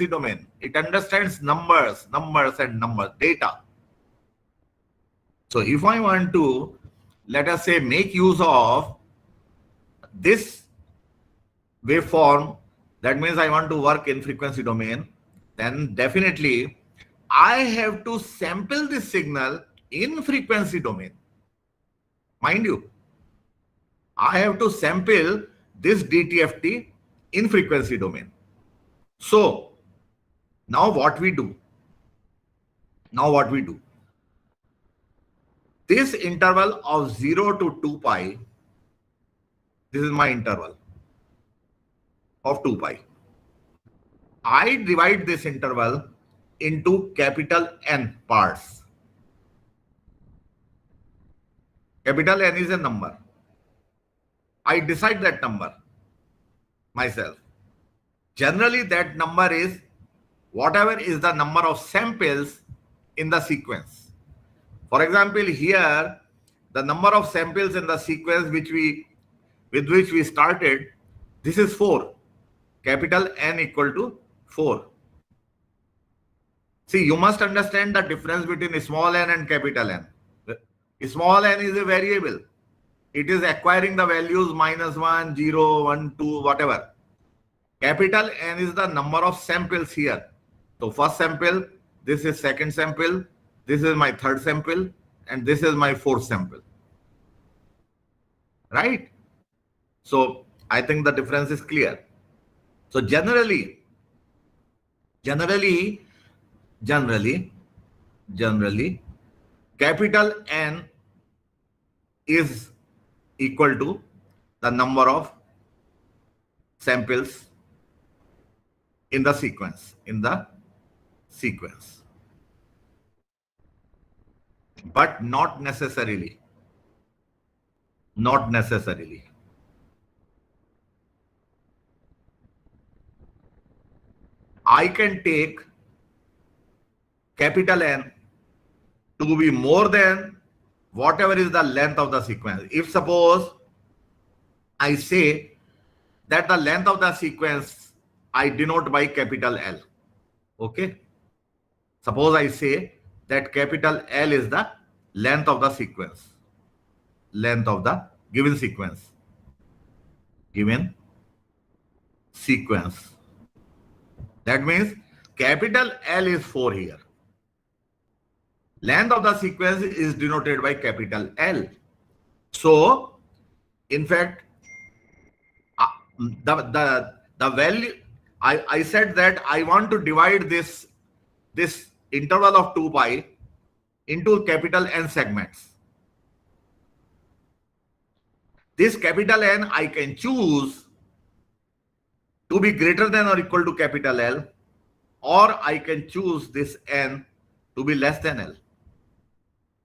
domain. It understands numbers and data. So if I want to, let us say, make use of this waveform, that means I want to work in frequency domain, then definitely I have to sample this signal in frequency domain. Mind you, I have to sample this DTFT in frequency domain. So now what we do? This interval of 0 to 2 pi, this is my interval of 2 pi. I divide this interval into capital N parts. Capital N is a number. I decide that number myself. Generally, that number is whatever is the number of samples in the sequence. For example, here, the number of samples in the sequence with which we started, this is 4. Capital N equal to 4. See, you must understand the difference between small n and capital N. Small n is a variable. It is acquiring the values -1, 0, 1, 2, whatever. Capital N is the number of samples here. So first sample, this is second sample, this is my third sample, and this is my fourth sample. Right? So I think the difference is clear. So generally, capital N is equal to the number of samples in the sequence, but not necessarily. I can take capital N to be more than whatever is the length of the sequence. If suppose I say that the length of the sequence I denote by capital L. Okay. Suppose I say that capital L is the length of the sequence. Length of the given sequence. That means capital L is 4 here. Length of the sequence is denoted by capital L. So, in fact, the value, I said that I want to divide this interval of 2 pi into capital N segments. This capital N I can choose to be greater than or equal to capital L, or I can choose this N to be less than L.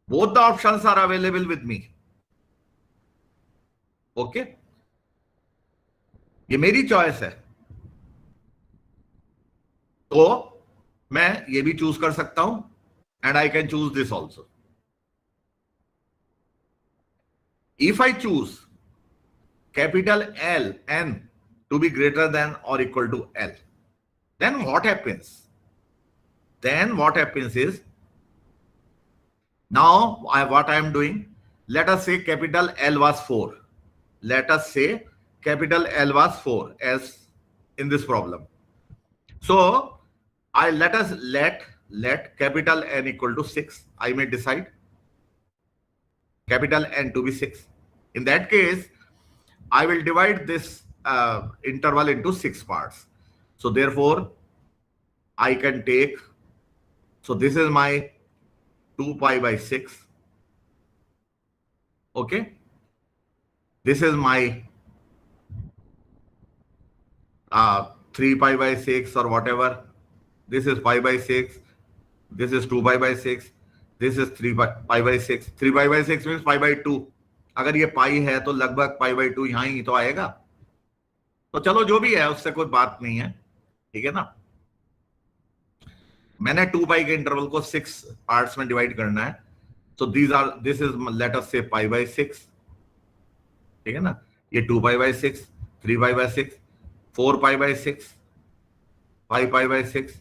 Both the options are available with me. Okay? ये मेरी choice है, तो मैं ये भी choose कर सकता हूं, and I can choose this also. If I choose capital L, N to be greater than or equal to L, then what happens? What happens is, now what I am doing, let us say capital L was 4. Let us say capital L was 4 as in this problem. So let capital N equal to 6. I may decide capital N to be 6. In that case, I will divide this interval into 6 parts. So therefore, I can take, so this is my 2 pi by 6. Okay. This is my 3 pi by 6 or whatever. This is pi by 6. This is 2 pi by 6. This is 3 pi by 6. 3 pi by 6 means pi by 2. अगर ये पाई है तो लगभग pi by 2 यहाँ ही तो आएगा. तो चलो जो भी है उससे कोई बात नहीं है, ठीक है ना. मैंने 2 pi के इंटरवल को 6 पार्ट्स में डिवाइड करना है. So this is let us say pi by 6, ठीक है ना. ये 2 pi by 6, 3 pi by 6, 4 pi by 6, 5 pi by 6,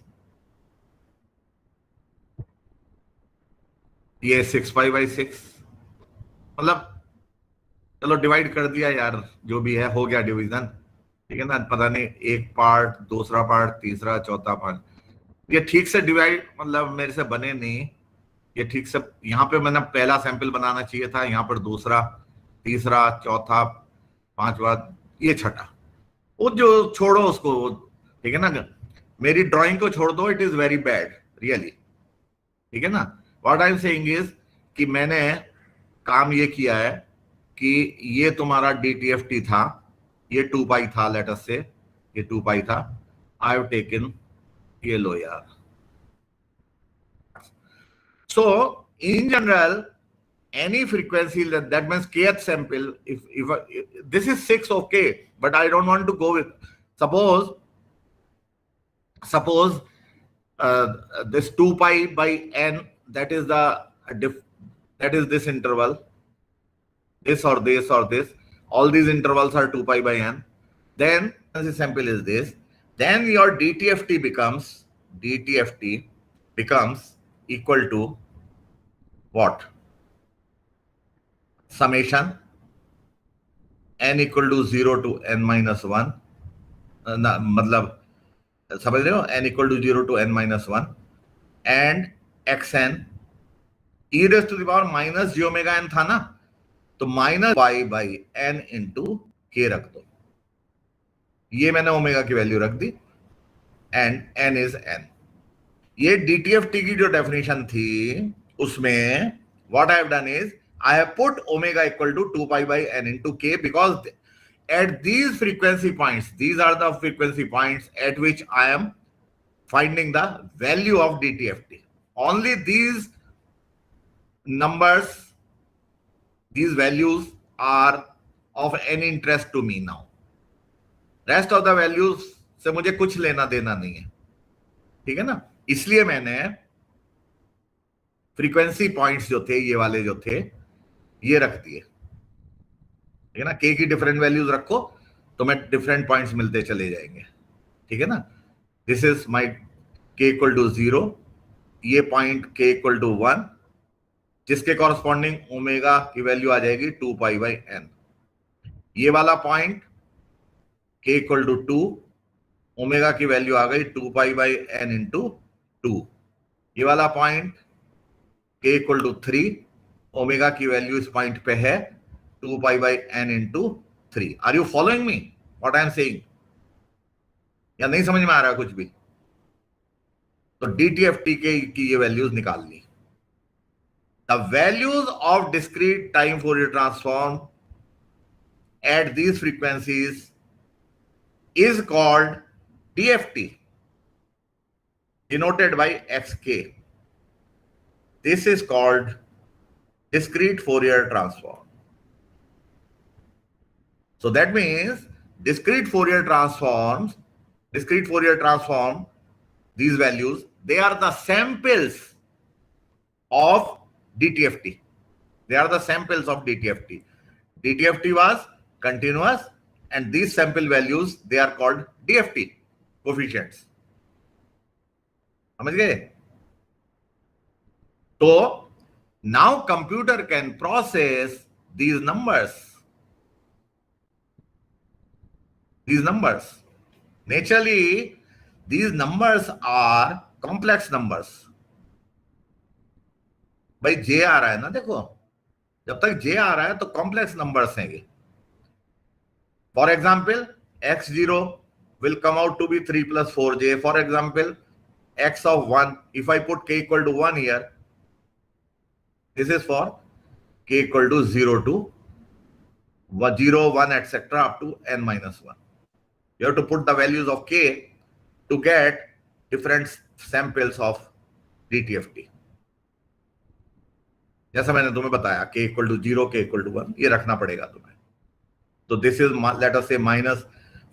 ये 6 पाई बाई 6, मतलब चलो डिवाइड कर दिया यार, जो भी है हो गया डिवीजन, ठीक है ना। पता नहीं एक पार्ट, दूसरा पार्ट, तीसरा, चौथा पार्ट, ये ठीक से डिवाइड मतलब मेरे से बने नहीं। ये ठीक से, यहाँ पे मैंने पहला सैंपल बनाना चाहिए था, यहाँ पर दूसरा, तीसरा, चौथा, पांचवा, ये छठा। वो जो छोड़ो उसको, ठीक है ना, मेरी ड्राइंग को छोड़ दो, it is very bad really, ठीक है ना। What I am saying is कि मैंने काम ये किया है कि ये तुम्हारा DTFT था, ये 2 पाई था, लेट अस से ये 2 पाई था, आई हैव टेकन, ये लो यार। So in general, any frequency, that means kth sample, if this is 6, okay, but I don't want to go with, suppose this 2 pi by n, that is the that is this interval, this or this or this, all these intervals are 2 pi by n, then the sample is this, then your DTFT becomes equal to what? Summation n equal to 0 to n minus 1, मतलब समझ रहे हो, n equal to 0 to n minus 1 and xn e raised to the power minus j omega n था ना, तो minus y by n into k रख दो, ये मैंने ओमेगा की वैल्यू रख दी एंड n is n। ये DTFT की जो डेफिनेशन थी उसमें what I have done is I have put omega equal to 2 pi by n into k, because at these frequency points, these are the frequency points at which I am finding the value of DTFT. Only these numbers, these values are of any interest to me now. Rest of the values से मुझे कुछ लेना देना नहीं है, ठीक है ना। इसलिए मैंने फ्रीक्वेंसी पॉइंट्स जो थे, ये वाले जो थे, ये रख दिए, ठीक है ना। के की डिफरेंट वैल्यूज रखो तो मैं डिफरेंट पॉइंट्स मिलते चले जाएंगे, ठीक है ना। दिस इज माई के इक्वल टू 0, ये पॉइंट के इक्वल टू 1, जिसके कॉरस्पॉन्डिंग ओमेगा की वैल्यू आ जाएगी 2 पाई बाई n। ये वाला पॉइंट के इक्वल टू 2, ओमेगा की वैल्यू आ गई 2 पाई बाई n इंटू 2। ये वाला पॉइंट के इक्वल टू 3, ओमेगा की वैल्यू इस पॉइंट पे है 2 pi by n into 3। Are you following me what I am saying, या नहीं समझ में आ रहा कुछ भी? तो DTFT की ये वैल्यूज निकाल ली। The values of discrete time Fourier transform at these frequencies is called DFT, denoted by XK. This is called discrete Fourier transform. So that means discrete Fourier transform, these values, they are the samples of DTFT. They are the samples of DTFT. DTFT was continuous, and these sample values, they are called DFT coefficients. समझ गए? तो now computer can process these numbers. Naturally, these numbers are complex numbers. भाई J आ रहा है ना, देखो जब तक J आ रहा है तो कॉम्प्लेक्स नंबर्स हैं ये। For example x0 will come out to be 3 plus 4j. For example, x of 1, if I put k equal to 1 here, this is for k equal to 0 to 0, 1, etc. up to n minus 1. You have to put the values of k to get different samples of DTFT. जैसा मैंने तुम्हें बताया, k equal to 0, k equal to 1, ये रखना पड़ेगा तुम्हें। तो this is, let us say, minus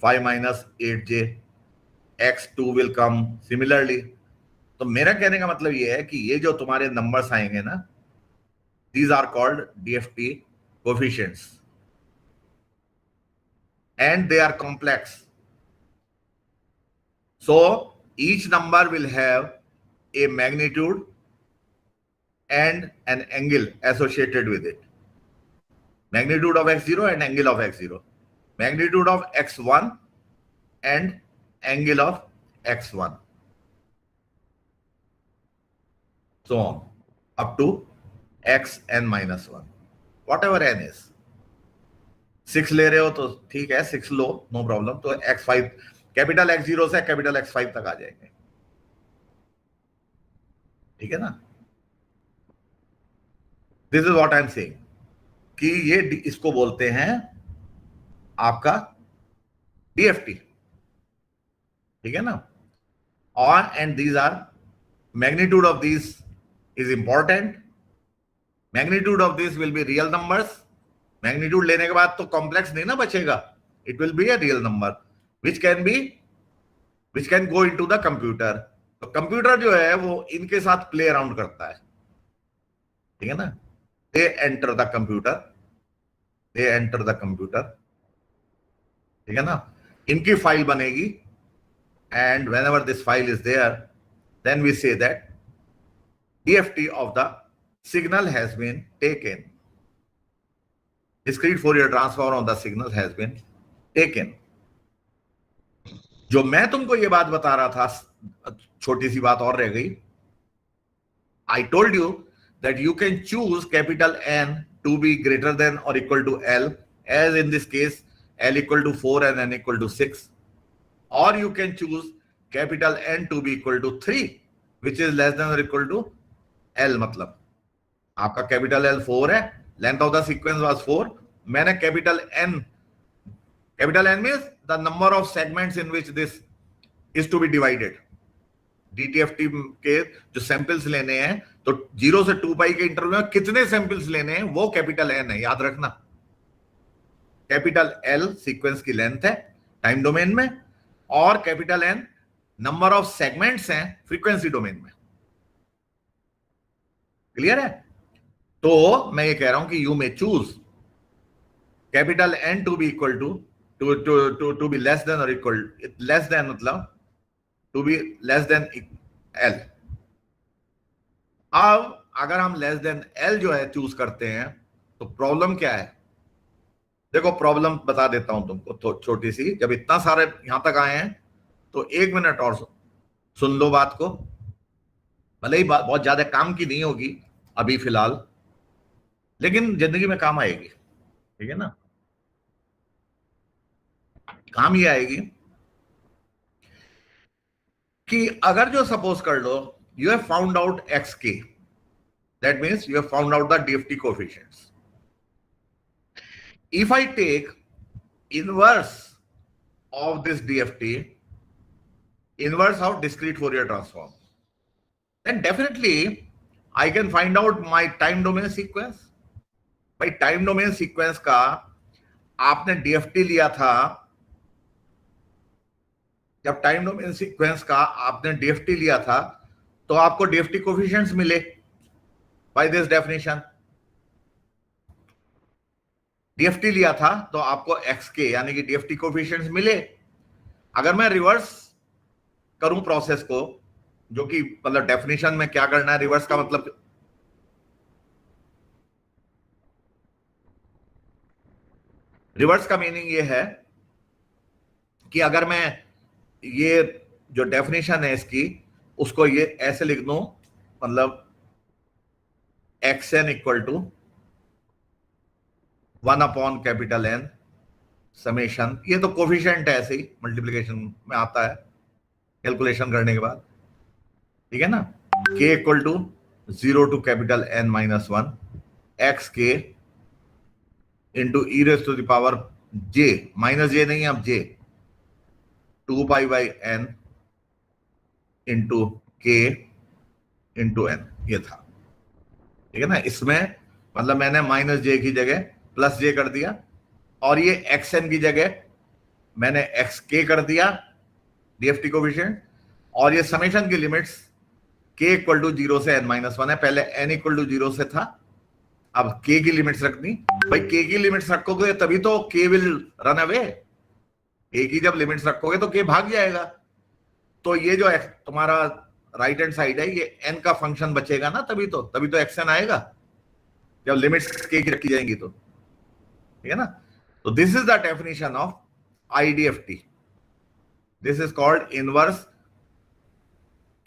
5 minus 8j, x2 will come similarly. तो मेरा कहने का मतलब ये है कि ये जो तुम्हारे नंबर्स आएंगे ना, these are called DFT coefficients and they are complex. So each number will have a magnitude and an angle associated with it. Magnitude of x0 and angle of x0. Magnitude of x1 and angle of x1. So on, up to xn minus 1. Whatever n is. 6 ले रहे हो तो ठीक है, 6 लो, no problem. तो x5, capital x0 से capital x5 तक आ जाएंगे. ठीक है ना? This is what I am saying कि ये इसको बोलते हैं आपका डीएफटी. ठीक है ना? और and these are magnitude of this is important. Magnitude of this will be real numbers. Magnitude लेने के बाद तो कॉम्प्लेक्स नहीं ना बचेगा. It will be a real number which can go into the computer. तो कंप्यूटर जो है वो इनके साथ प्ले अराउंड करता है. ठीक है ना? They enter the computer. ठीक है ना? इनकी फाइल बनेगी and whenever this file is there then we say that DFT of the signal has been taken. Discrete Fourier transform of the signal has been taken. जो मैं तुमको ये बात बता रहा था, छोटी सी बात और रह गई. I told you that you can choose capital N to be greater than or equal to L, as in this case L equal to 4 and N equal to 6, or you can choose capital N to be equal to 3, which is less than or equal to L. मतलब आपका capital L 4 है, length of the sequence was 4. मैंने capital N means the number of segments in which this is to be divided. DTFT के जो samples लेने हैं तो 0 से 2 पाई के इंटरवल में कितने सैंपल्स लेने हैं वो कैपिटल N है. याद रखना, कैपिटल L सीक्वेंस की लेंथ है टाइम डोमेन में, और capital N number of segments हैं फ्रीक्वेंसी डोमेन में. क्लियर है? तो मैं ये कह रहा हूं कि you may choose capital N to be equal to be less than और इक्वल, लेस देन मतलब to be less than L. अब अगर हम लेस देन L जो है चूज करते हैं तो प्रॉब्लम क्या है? देखो प्रॉब्लम बता देता हूं तुमको तो छोटी सी. जब इतना सारे यहां तक आए हैं तो 1 मिनट और सुन लो बात को. भले ही बात बहुत ज्यादा काम की नहीं होगी अभी फिलहाल, लेकिन जिंदगी में काम आएगी. ठीक है ना? काम ये आएगी कि अगर जो सपोज कर लो you have found out xk, that means you have found out the DFT coefficients. If I take inverse of this DFT, inverse of discrete Fourier transform, then definitely I can find out my time domain sequence. भाई time domain sequence का आपने DFT लिया था, जब time domain sequence का आपने DFT लिया था तो आपको DFT कोएफिशिएंट्स मिले by this definition. DFT लिया था तो आपको xk यानी कि DFT कोएफिशिएंट्स मिले. अगर मैं रिवर्स करूं प्रोसेस को, जो कि मतलब डेफिनेशन में क्या करना है, रिवर्स का मतलब रिवर्स का मीनिंग ये है कि अगर मैं ये जो डेफिनेशन है इसकी उसको ये ऐसे लिख दूं, मतलब xn equal to 1 upon capital N summation, ये तो कोफिशिएंट है, ऐसे ही मल्टीप्लिकेशन में आता है कैलकुलेशन करने के बाद. ठीक है ना? k equal to 0 to capital N minus 1 xk into e raise to the power j, minus j नहीं अब j, 2 pi by n into k into n. ये था. ठीक है ना? इसमें मतलब मैंने माइनस j की जगह प्लस j कर दिया, और ये xn की जगह मैंने xk कर दिया DFT कोएफिशिएंट, और ये समेशन की लिमिट्स k इक्वल टू 0 से n माइनस 1 है. पहले n इक्वल टू 0 से था, अब k की लिमिट्स रखनी. भाई k की लिमिट्स रखोगे तभी तो k will run away. k की जब लिमिट्स रखोगे तो k भाग जाएगा. तो ये जो तुम्हारा राइट हैंड साइड है, ये एन का फंक्शन बचेगा ना, तभी तो एक्स एन आएगा जब लिमिट्स के की रखी जाएंगी तो, ठीक है ना। तो this is the definition of IDFT, this is called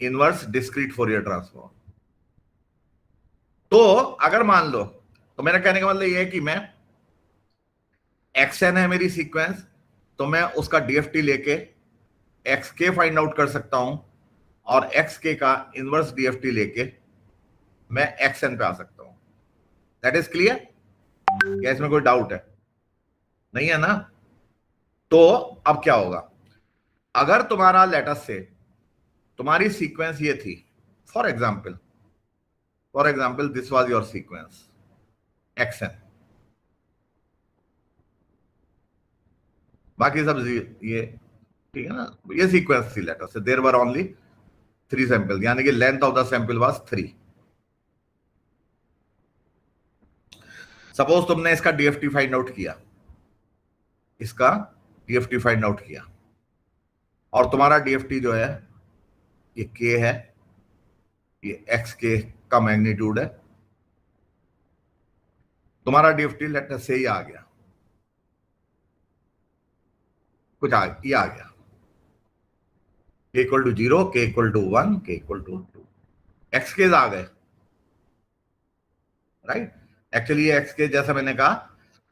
inverse discrete Fourier transform. तो अगर मान लो, तो मेरा कहने का मतलब ये है कि मैं एक्स एन है मेरी सीक्वेंस, तो मैं उसका डीएफटी लेके एक्स के फाइंड आउट कर सकता हूं, और एक्स के का इनवर्स डीएफटी लेके मैं एक्स एन पे आ सकता हूं। That is clear? क्या इसमें कोई डाउट है? नहीं है ना? तो अब क्या होगा, अगर तुम्हारा लेटर से तुम्हारी सीक्वेंस ये थी, for example this was your sequence x n, बाकी सब ये, ठीक है ना, ये सीक्वेंस थी लेटर से, देयर वर ओनली 3 सैंपल, यानी कि length of the sample was 3। Suppose तुमने इसका डीएफटी फाइंड आउट किया, इसका डीएफटी फाइंड आउट किया, और तुम्हारा डीएफटी जो है ये के है, ये एक्स के का मैग्नीट्यूड है, तुम्हारा डीएफटी लेटर से ही आ गया, ये आ गया के इक्वल टू 0, के इक्वल टू 1, के इक्वल टू 2, एक्स के आ गए, राइट। एक्चुअली ये एक्स के, जैसा मैंने कहा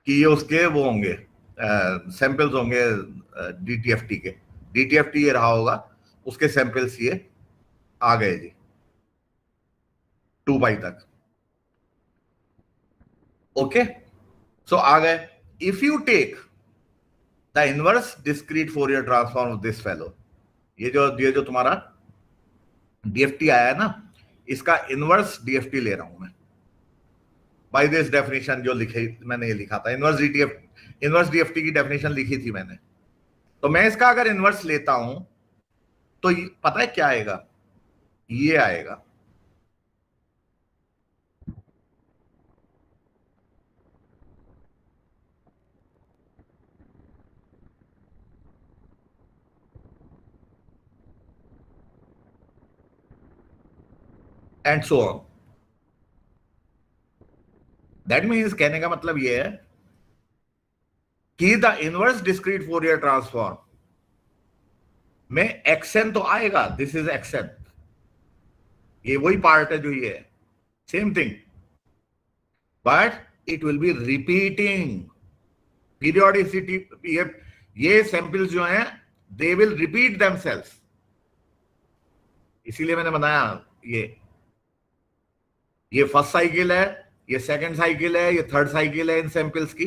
कि ये उसके वो होंगे सैंपल्स होंगे डीटीएफटी के, डीटीएफटी ये रहा होगा, उसके सैंपल्स ये आ गए जी 2 पाई तक। ओके, सो आ गए। If you take the inverse discrete Fourier transform of this fellow, ये जो तुम्हारा डीएफटी आया है ना, इसका इनवर्स डीएफटी ले रहा हूं मैं बाय दिस डेफिनेशन, जो लिखे मैंने, ये लिखा था इनवर्स डीएफटी की डेफिनेशन लिखी थी मैंने। तो मैं इसका अगर इनवर्स लेता हूं तो पता है क्या आएगा, ये आएगा, and so on. That means, कहने का मतलब ये है कि the inverse discrete Fourier transform में एक्सएन तो आएगा, दिस इज एक्सएन, ये वही पार्ट है जो ये है, same thing, but it will B repeating periodicity. ये सैंपल्स जो हैं दे विल रिपीट देमसेल्व्स, इसीलिए मैंने बनाया ये फर्स्ट साइकिल है, ये सेकंड साइकिल है, ये थर्ड साइकिल है इन सैंपल्स की,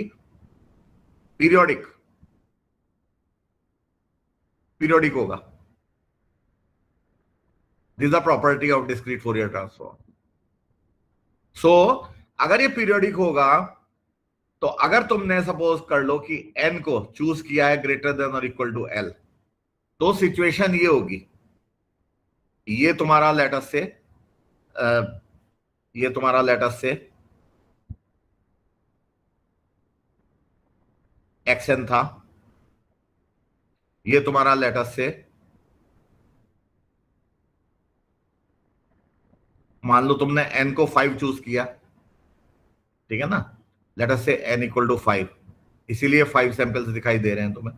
पीरियोडिक होगा। This the property of discrete Fourier transform. So अगर ये पीरियोडिक होगा, तो अगर तुमने सपोज कर लो कि n को चूज किया है ग्रेटर देन और इक्वल टू l, तो सिचुएशन ये होगी, ये तुम्हारा लेटस से ये तुम्हारा लेटस से xn था, ये तुम्हारा लेटस से मान लो तुमने n को 5 चूज किया, ठीक है ना, let's say n equal to 5, इसीलिए 5 सैंपल्स दिखाई दे रहे हैं तुम्हें।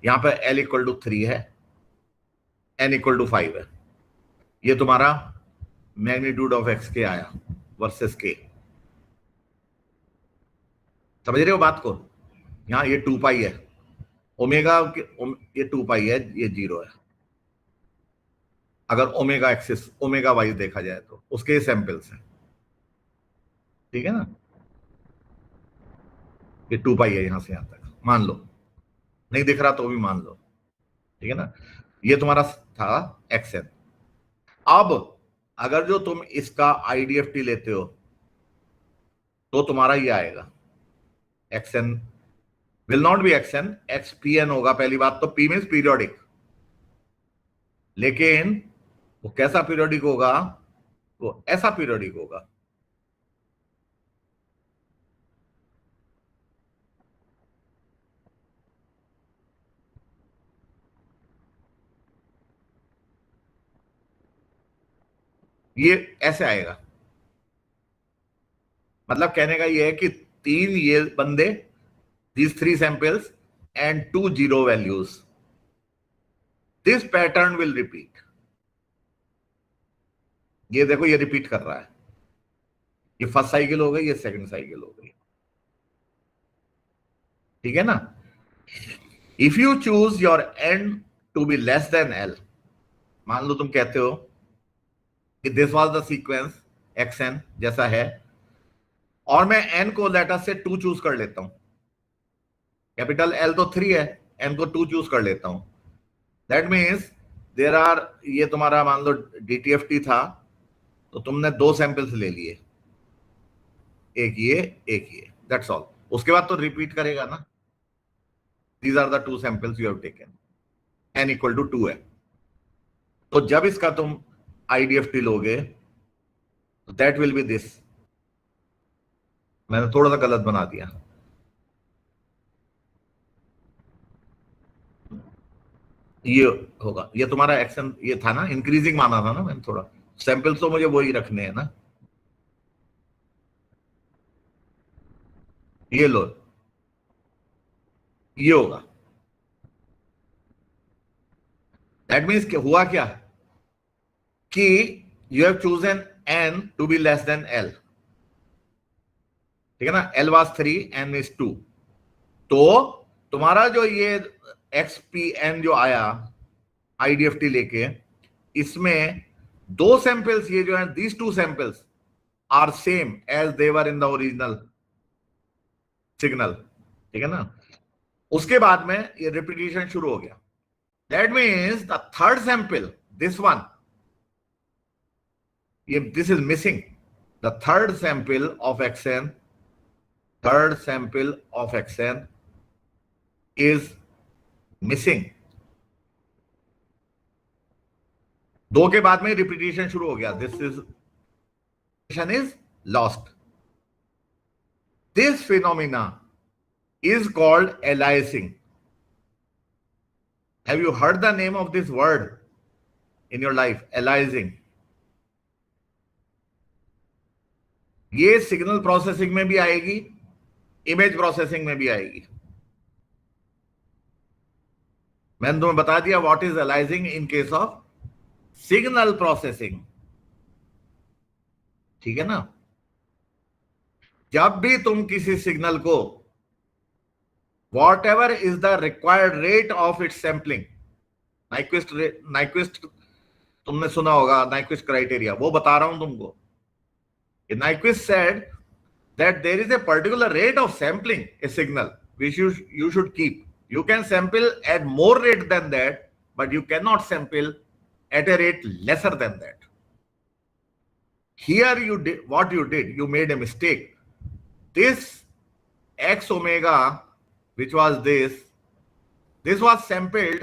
यहां पर l इक्वल टू 3 है, n इक्वल टू 5 है, ये तुम्हारा मैग्नीट्यूड ऑफ एक्स के आया वर्सेस के। समझ रहे हो बात को? यहां ये 2 पाई है, ओमेगा ये 2 पाई है, ये 0 है, अगर ओमेगा एक्सिस ओमेगा वाइज देखा जाए तो उसके सैंपल्स हैं, ठीक है ना। ये 2 पाई है यहां से यहां तक, मान लो, नहीं दिख रहा तो भी मान लो, ठीक है ना। ये तुम्हारा था एक्सएन। अब अगर जो तुम इसका आईडीएफटी लेते हो, तो तुम्हारा ये आएगा x n will not be x n, x p n होगा। पहली बात तो पी मीन्स पीरियोडिक, लेकिन वो कैसा पीरियोडिक होगा, वो ऐसा पीरियोडिक होगा, ये ऐसे आएगा, मतलब कहने का ये है कि 3 ये बंदे, these 3 samples and 2 zero values, this pattern will repeat. ये देखो ये रिपीट कर रहा है, ये फर्स्ट साइकिल हो गई, ये सेकंड साइकिल हो गई, ठीक है ना। If you choose your n to be less than l, मान लो तुम कहते हो कि this was the sequence xn जैसा है, और मैं n को लेटर से 2 चूज कर लेता हूं, कैपिटल L तो 3 है, n को 2 चूज कर लेता हूं, दैट मीन्स देर आर, ये तुम्हारा मान लो DTFT था, तो तुमने 2 सैंपल्स ले लिए, एक ये, दैट्स ऑल। उसके बाद तो रिपीट करेगा ना, these are the 2 samples you have taken, n equal to 2 है। तो जब इसका तुम IDFT लोगे तो दैट विल बी दिस, मैंने थोड़ा सा गलत बना दिया, ये होगा, ये तुम्हारा एक्शन ये था ना, इंक्रीजिंग माना था ना मैंने, थोड़ा सैंपल्स तो मुझे वही रखने हैं ना, ये लो, ये होगा। दैट मीन्स हुआ क्या कि you have chosen n to be less than l, ठीक है ना, l वाज 3, n इज 2, तो तुम्हारा जो ये XPN जो आया IDFT लेके, इसमें 2 सैंपल्स ये जो है, these 2 samples are same as they were in the original signal, ठीक है ना। उसके बाद में ये रिपीटिशन शुरू हो गया, that means the third sample, this one, ये this is missing, the third sample of xn, third sample of xn is missing. 2 के बाद में रिपीटिशन शुरू हो गया, this is lost. This phenomena is called aliasing. Have you heard the name of this word in your life? Aliasing. ये signal processing में भी आएगी, इमेज प्रोसेसिंग में भी आएगी। मैंने तुम्हें बता दिया what is aliasing in case of signal processing, ठीक है ना। जब भी तुम किसी सिग्नल को whatever is the required rate of its sampling, Nyquist तुमने सुना होगा, Nyquist criteria, वो बता रहा हूं तुमको। Nyquist said that there is a particular rate of sampling a signal which you should keep. You can sample at more rate than that, but you cannot sample at a rate lesser than that. Here you did what you did, you made a mistake. This x omega, which was this was sampled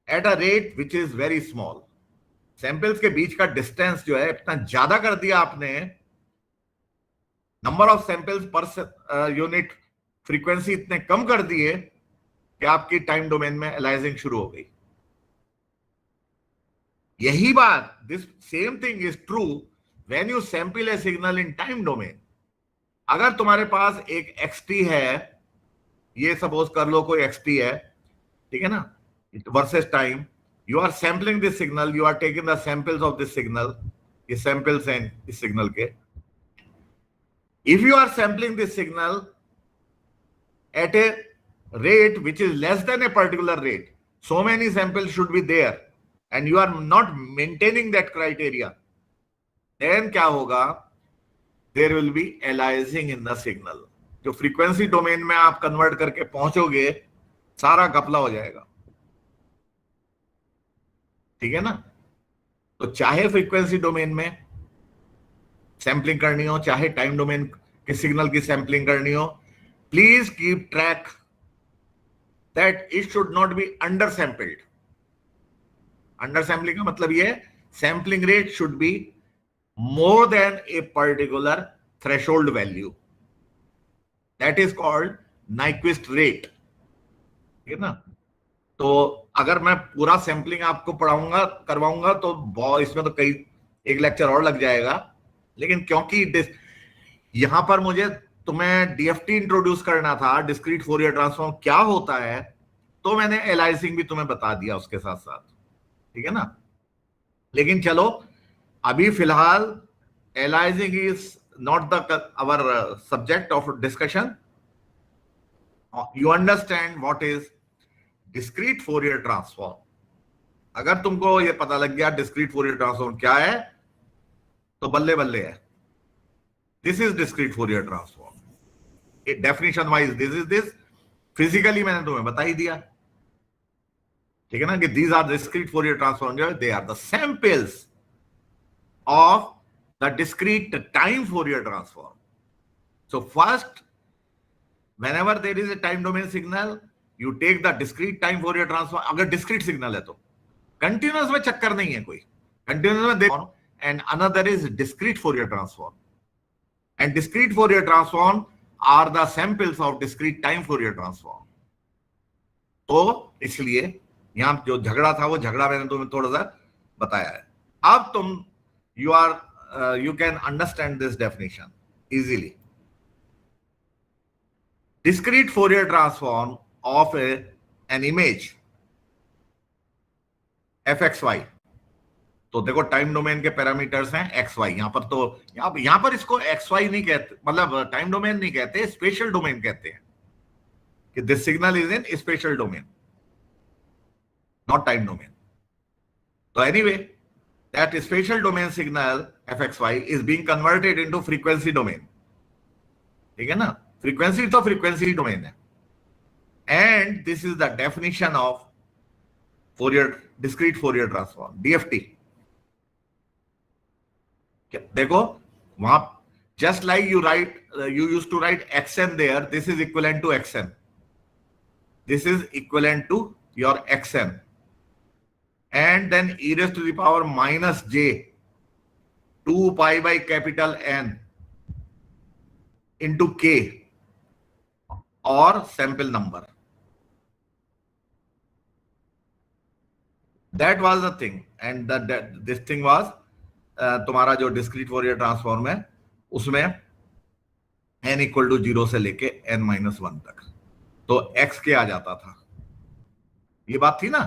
at a rate which is very small. Samples के बीच का distance जो है इतना ज्यादा कर दिया आपने, number of samples per unit frequency इतने कम कर दिए कि आपकी टाइम डोमेन में अलाइजिंग शुरू हो गई। यही बात, this same thing is true when you sample A signal in time domain. अगर तुम्हारे पास एक XT है, ये सपोज कर लो कोई XT है, ठीक है ना, versus time, you are sampling this signal, you are taking the samples of this signal, ये सैंपल्स हैं इस सिग्नल के। If you are sampling this signal at a rate which is less than a particular rate, so many samples should be there and you are not maintaining that criteria, then क्या होगा, there will be aliasing in the signal. जो frequency domain में आप convert करके पहुंचोगे, सारा घपला हो जाएगा, ठीक है ना। तो चाहे फ्रीक्वेंसी डोमेन में सैंपलिंग करनी हो, चाहे टाइम डोमेन के सिग्नल की सैंपलिंग करनी हो, please keep track that it should not be under sampled. Under sampling का मतलब ये है, sampling rate should be more than a particular threshold value, that is called Nyquist rate, ठीक है ना। तो अगर मैं पूरा सैंपलिंग आपको पढ़ाऊंगा करवाऊंगा तो इसमें तो कई एक लेक्चर और लग जाएगा, लेकिन क्योंकि यहां पर मुझे तुम्हें डीएफटी इंट्रोड्यूस करना था, डिस्क्रीट फोरियर ट्रांसफॉर्म क्या होता है, तो मैंने एलाइजिंग भी तुम्हें बता दिया उसके साथ साथ, ठीक है ना। लेकिन चलो अभी फिलहाल aliasing is not the our subject of discussion. You understand what is discrete Fourier transform. अगर तुमको ये पता लग गया डिस्क्रीट फोरियर ट्रांसफॉर्म क्या है, तो बल्ले बल्ले है. This is discrete Fourier transform. Definition wise this is this. Physically मैंने तुम्हें बता ही दिया, ठीक है ना, कि these are discrete Fourier transform. They are the samples of the discrete time Fourier transform. So first, whenever there is a time domain signal, you take the discrete time Fourier transform. अगर discrete signal है तो continuous में चक्कर नहीं है कोई. continuous में देखो, and another is discrete Fourier transform. And discrete Fourier transform are the samples of discrete time Fourier transform. तो इसलिए यहां जो झगड़ा था वो झगड़ा मैंने तुम्हें थोड़ा सा बताया है. अब तुम you can understand this definition easily. Discrete Fourier transform of an image fxy. तो देखो टाइम डोमेन के पैरामीटर्स हैं एक्स वाई. यहां पर तो यहां पर इसको एक्स वाई नहीं कहते, मतलब टाइम डोमेन नहीं कहते, स्पेशल डोमेन कहते हैं, कि this signal is in special domain, not time domain. तो anyway, that special domain signal fxy is being converted into frequency domain. ठीक है ना, फ्रीक्वेंसी तो फ्रीक्वेंसी डोमेन है. And this is the definition of Fourier discrete Fourier transform, DFT. देखो वहां just like you used to write xn there, this is equivalent to xn, this is equivalent to your xn, and then e raised to the power minus j 2 pi by capital N into k or sample number. That was the thing, and this thing was तुम्हारा जो discrete Fourier transform है उसमें n equal to 0 से लेके n-1 तक तो x के आ जाता था. ये बात थी ना.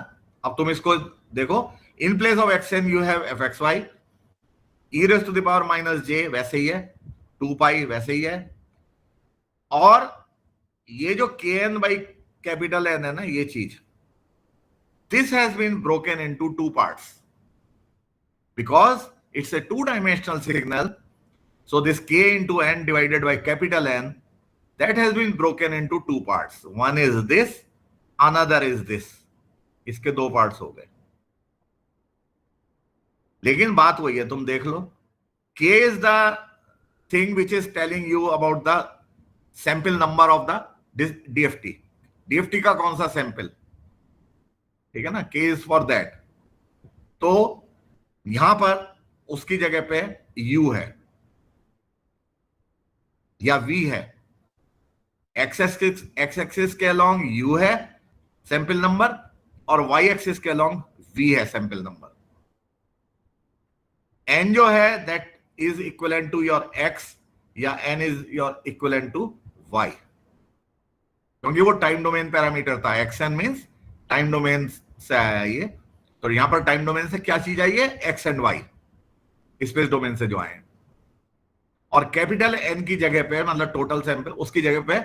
अब तुम इसको देखो, in place of xn you have fxy, e raised to the power minus j वैसे ही है, 2 पाई वैसे ही है, और ये जो kn by कैपिटल N है ना, ये चीज, this has been broken into two parts because it's a two-dimensional signal. So this k into n divided by capital N, that has been broken into two parts. One is this, another is this. इसके दो parts हो गए. लेकिन बात वही है, तुम देख लो, k is the thing which is telling you about the sample number of the DFT. DFT का कौन सा सैंपल, ठीक है ना, k is for that. तो यहां पर उसकी जगह पे u है या v है. x एक्सिस के अलोंग u है सैंपल नंबर, और y एक्सिस के अलोंग v है सैंपल नंबर. n जो है that is equivalent to your x या n is your equivalent to y, क्योंकि वो टाइम डोमेन पैरामीटर था. xn मींस टाइम डोमेन से आया ये. तो यहां पर टाइम डोमेन से क्या चीज आई है, x and y, space domain से जो आए. और कैपिटल N की जगह पे, मतलब टोटल सैंपल, उसकी जगह पे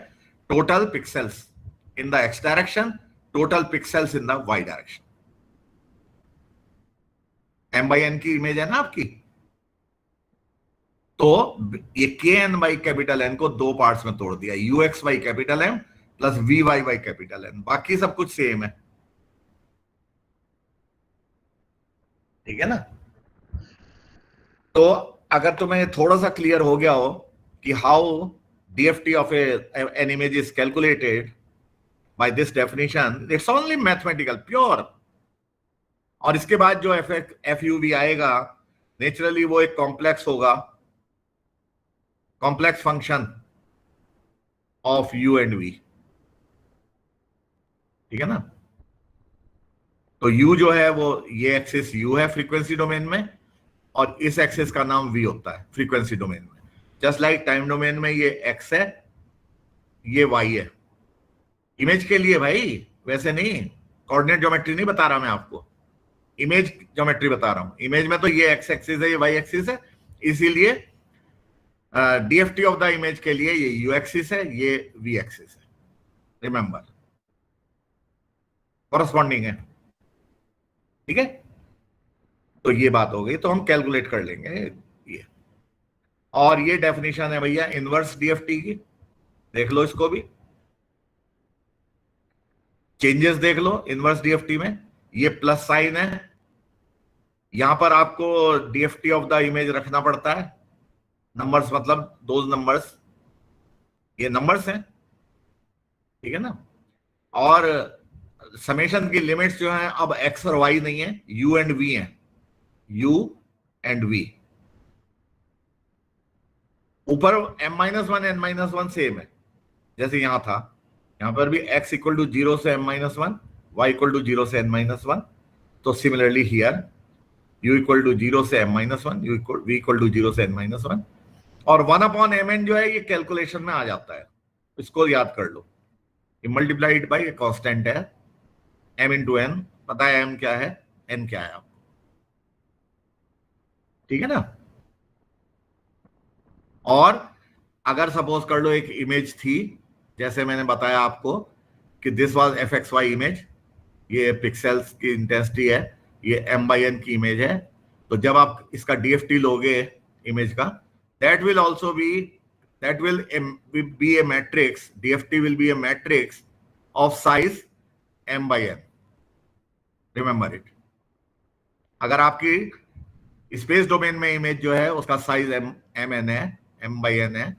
total pixels in the x direction, total pixels in the y direction. m/n की इमेज है ना आपकी. तो ये kn बाई कैपिटल N को दो पार्ट्स में तोड़ दिया, ux by capital M plus vy by capital N. बाकी सब कुछ सेम है, ठीक है ना. तो अगर तुम्हें थोड़ा सा क्लियर हो गया हो कि how DFT of an image is calculated by this definition, it's only mathematical pure. और इसके बाद जो एफ यू वी आएगा, नेचुरली वो एक कॉम्प्लेक्स होगा, complex function of u and v, ठीक है ना. तो u जो है वो ये एक्सिस u है फ्रीक्वेंसी डोमेन में, और इस एक्सिस का नाम v होता है फ्रीक्वेंसी डोमेन में। जस्ट लाइक टाइम डोमेन में ये x है, ये y है, इमेज के लिए भाई, वैसे नहीं, कोऑर्डिनेट ज्योमेट्री नहीं बता रहा मैं आपको, इमेज ज्योमेट्री बता रहा हूं। इमेज में तो ये x एक्सिस है, ये y एक्सिस है, इसीलिए डीएफटी ऑफ द इमेज के लिए ये u एक्सिस है, ये v एक्सिस है, रिमेंबर, कॉरस्पॉन्डिंग है, ठीक है। तो ये बात हो गई, तो हम कैलकुलेट कर लेंगे ये। और ये डेफिनेशन है भैया इनवर्स डीएफटी की, देख लो इसको भी, चेंजेस देख लो इनवर्स डीएफटी में, ये प्लस साइन है, यहां पर आपको डीएफटी ऑफ द इमेज रखना पड़ता है, नंबर्स मतलब दो नंबर्स, ये नंबर्स हैं, ठीक है ना। और समेशन की लिमिट्स जो हैं अब एक्स और वाई नहीं है, यू एंड वी है, यू एंड वी। ऊपर m-1 n-1 सेम है जैसे यहां था, यहां पर भी x इक्वल टू 0 से m-1, y इक्वल टू 0 से n-1। तो similarly here u equal to 0 से m-1, v इक्वल टू 0 से n-1, और 1/mn जो है ये कैलकुलेशन में आ जाता है, इसको याद कर लो, ये मल्टीप्लाइड बाई कांस्टेंट है m इंटू n, पता है m क्या है, n क्या है आपको, ठीक है ना। और अगर सपोज कर लो एक इमेज थी, जैसे मैंने बताया आपको कि दिस वाज fxy इमेज, ये पिक्सेल्स की इंटेंसिटी है, ये m/n की इमेज है, तो जब आप इसका डीएफटी लोगे इमेज का, that will be a matrix, DFT will be a matrix of size m/n, remember it। अगर आपकी स्पेस डोमेन में इमेज जो है उसका साइज mn है, m/n है,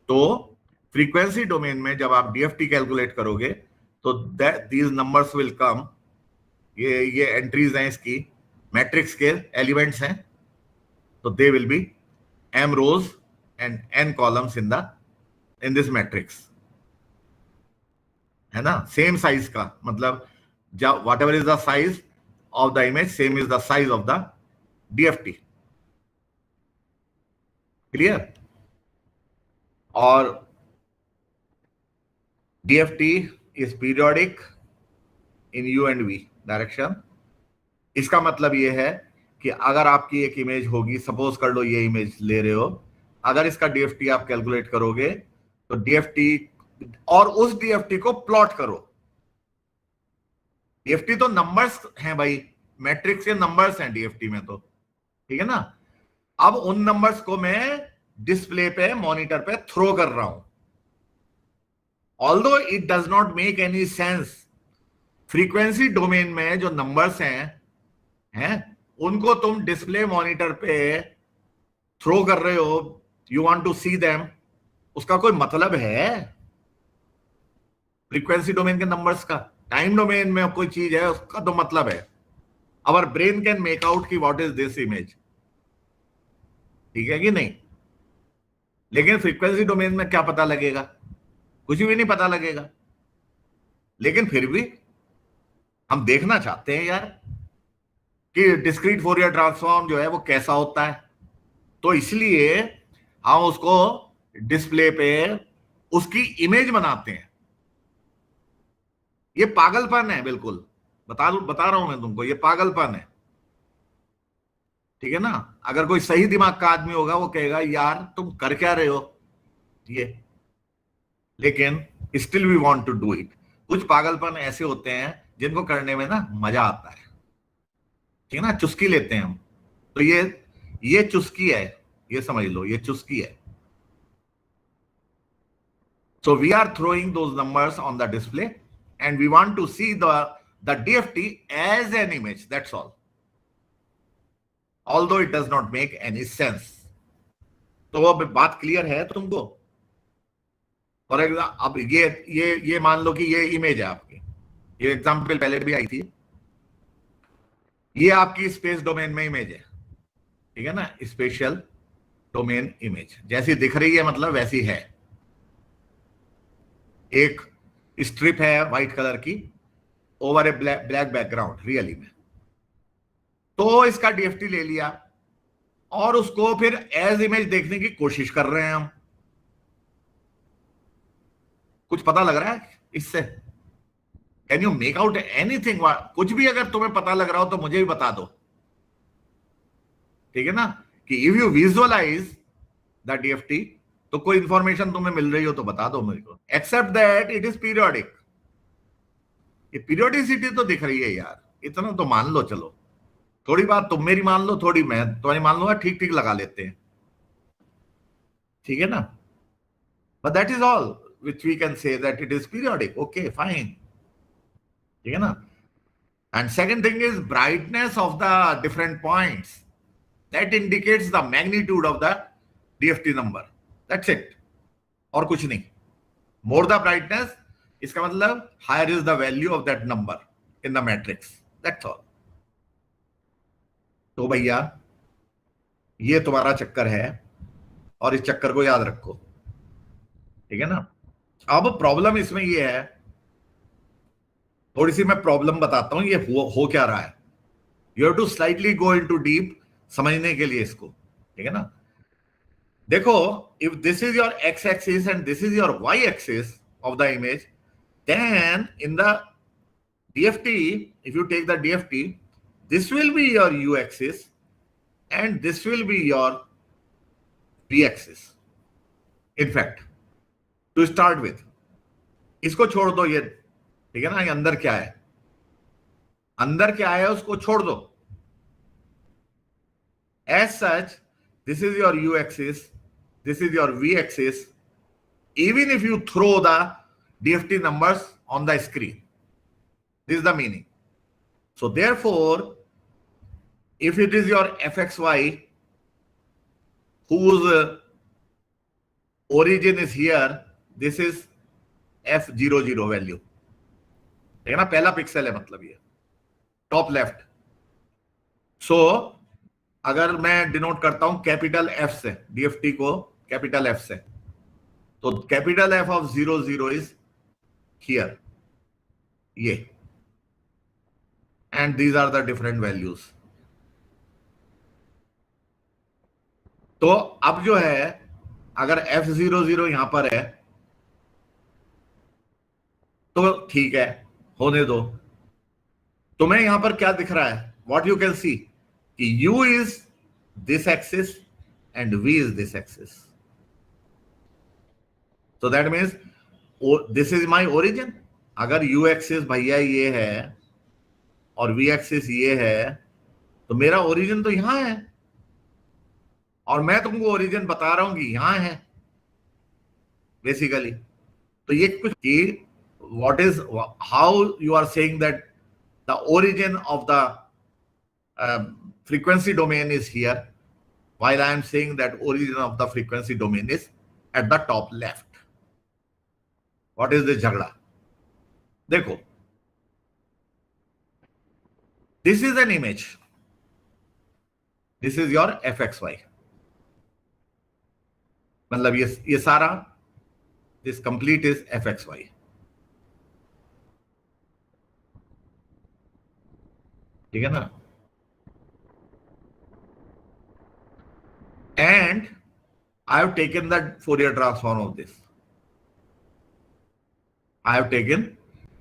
तो फ्रीक्वेंसी डोमेन में जब आप डीएफटी कैलकुलेट करोगे तो दीज नंबर्स विल कम, ये एंट्रीज हैं इसकी, मैट्रिक्स के एलिमेंट्स हैं, तो they will be m rows and n columns in this matrix, है ना, सेम साइज का, मतलब जब whatever is the size of the image, same is the size of the DFT, clear. और DFT is periodic in u and v direction. इसका मतलब ये है कि अगर आपकी एक इमेज होगी, सपोज कर लो ये इमेज ले रहे हो, अगर इसका डीएफटी आप कैलकुलेट करोगे तो डीएफटी, और उस डीएफटी को प्लॉट करो, डीएफटी तो नंबर्स हैं भाई, मैट्रिक्स के नंबर्स हैं डीएफटी में, तो ठीक है ना। अब उन नंबर्स को मैं डिस्प्ले पे, मॉनिटर पे थ्रो कर रहा हूं, although it does not make any sense, frequency domain में जो नंबर्स हैं उनको तुम डिस्प्ले मॉनिटर पे थ्रो कर रहे हो, you want to see them, उसका कोई मतलब है फ्रीक्वेंसी डोमेन के नंबर्स का? टाइम डोमेन में कोई चीज है उसका तो मतलब है। Our brain can make out की व्हाट इज दिस इमेज, ठीक है कि नहीं, लेकिन फ्रीक्वेंसी डोमेन में क्या पता लगेगा, कुछ भी नहीं पता लगेगा। लेकिन फिर भी हम देखना चाहते हैं यार कि डिस्क्रीट फोरियर ट्रांसफॉर्म जो है वो कैसा होता है, तो इसलिए हम उसको डिस्प्ले पे उसकी इमेज बनाते हैं। ये पागलपन है, बिल्कुल बता रहा हूं मैं तुमको, ये पागलपन है, ठीक है ना। अगर कोई सही दिमाग का आदमी होगा वो कहेगा यार तुम कर क्या रहे हो ये, लेकिन still we want to do it. कुछ पागलपन ऐसे होते हैं जिनको करने में ना मजा आता है, ठीक है ना, चुस्की लेते हैं हम, तो ये चुस्की है, ये समझ लो, ये चुस्की है। So we are throwing those numbers on the display and we want to see the DFT as an image, that's all, although it does not make any sense। तो अब बात क्लियर है तुमको? फॉर एग्जाम्पल अब ये मान लो कि ये इमेज है आपकी, ये एग्जाम्पल पहले भी आई थी, ये आपकी स्पेस डोमेन में इमेज है, ठीक है ना, स्पेशल डोमेन इमेज जैसी दिख रही है, मतलब वैसी है, एक स्ट्रिप है व्हाइट कलर की ओवर ए ब्लैक बैकग्राउंड रियली में। तो इसका डीएफटी ले लिया, और उसको फिर एज इमेज देखने की कोशिश कर रहे हैं हम। कुछ पता लग रहा है इससे? Can you make out anything? कुछ भी अगर तुम्हें पता लग रहा हो तो मुझे भी बता दो, ठीक है ना? कि if you visualize the DFT, तो कोई इंफॉर्मेशन तुम्हें मिल रही हो तो बता दो मेरे को, except that it is periodic. ये पीरियोडिसिटी तो दिख रही है यार, इतना तो मान लो। चलो, थोड़ी बात तुम मेरी मान लो, थोड़ी मैं तुम्हारी मान लूंगा, ठीक ठीक लगा लेते हैं, ठीक है ना? But that is all which we can say that it is periodic. Okay fine, ठीक है ना? And second thing is brightness of the different points, that indicates the magnitude of the DFT number, that's it, और कुछ नहीं। More the brightness, इसका मतलब higher is the value of that number in the matrix, that's all. तो भैया ये तुम्हारा चक्कर है और इस चक्कर को याद रखो, ठीक है ना? अब प्रॉब्लम इसमें ये है, थोड़ी सी मैं प्रॉब्लम बताता हूं, ये हो क्या रहा है। You have to slightly go into deep समझने के लिए इसको, ठीक है ना? देखो, if this is your x axis and this is your y axis of the image, then in the DFT, if you take the DFT, this will be your U axis and this will be your V axis. In fact, to start with, इसको छोड़ दो, ये ठीक है ना? ये अंदर क्या है, अंदर क्या है उसको छोड़ दो। As such, this is your U axis, this is your V axis. Even if you throw the DFT numbers on the screen, this is the meaning. So therefore, if it is your fxy whose origin is here, this is f00 value, ठीक है ना? पहला pixel है, मतलब ये top left. सो अगर मैं denote करता हूं कैपिटल एफ से, डीएफटी को कैपिटल एफ से, तो capital F of 00 is here, ये, and these are the different values. तो अब जो है, अगर f00 यहां पर है तो ठीक है, होने दो। तुम्हें यहां पर क्या दिख रहा है? व्हाट यू कैन सी कि u is this axis and v is this axis, so that means this is my origin। अगर u एक्सिस भैया ये है और v एक्सिस ये है, तो मेरा ओरिजिन तो यहां है, और मैं तुमको ओरिजिन बता रहा हूं कि यहां है बेसिकली। तो ये कुछ कि what is, how you are saying that the origin of the frequency domain is here, while I am saying that origin of the frequency domain is at the top left. What is this झगड़ा? देखो, this is an image, this is your fxy, मतलब ये सारा, this complete is fxy, ठीक है ना? And I have taken the Fourier transform of this. I have taken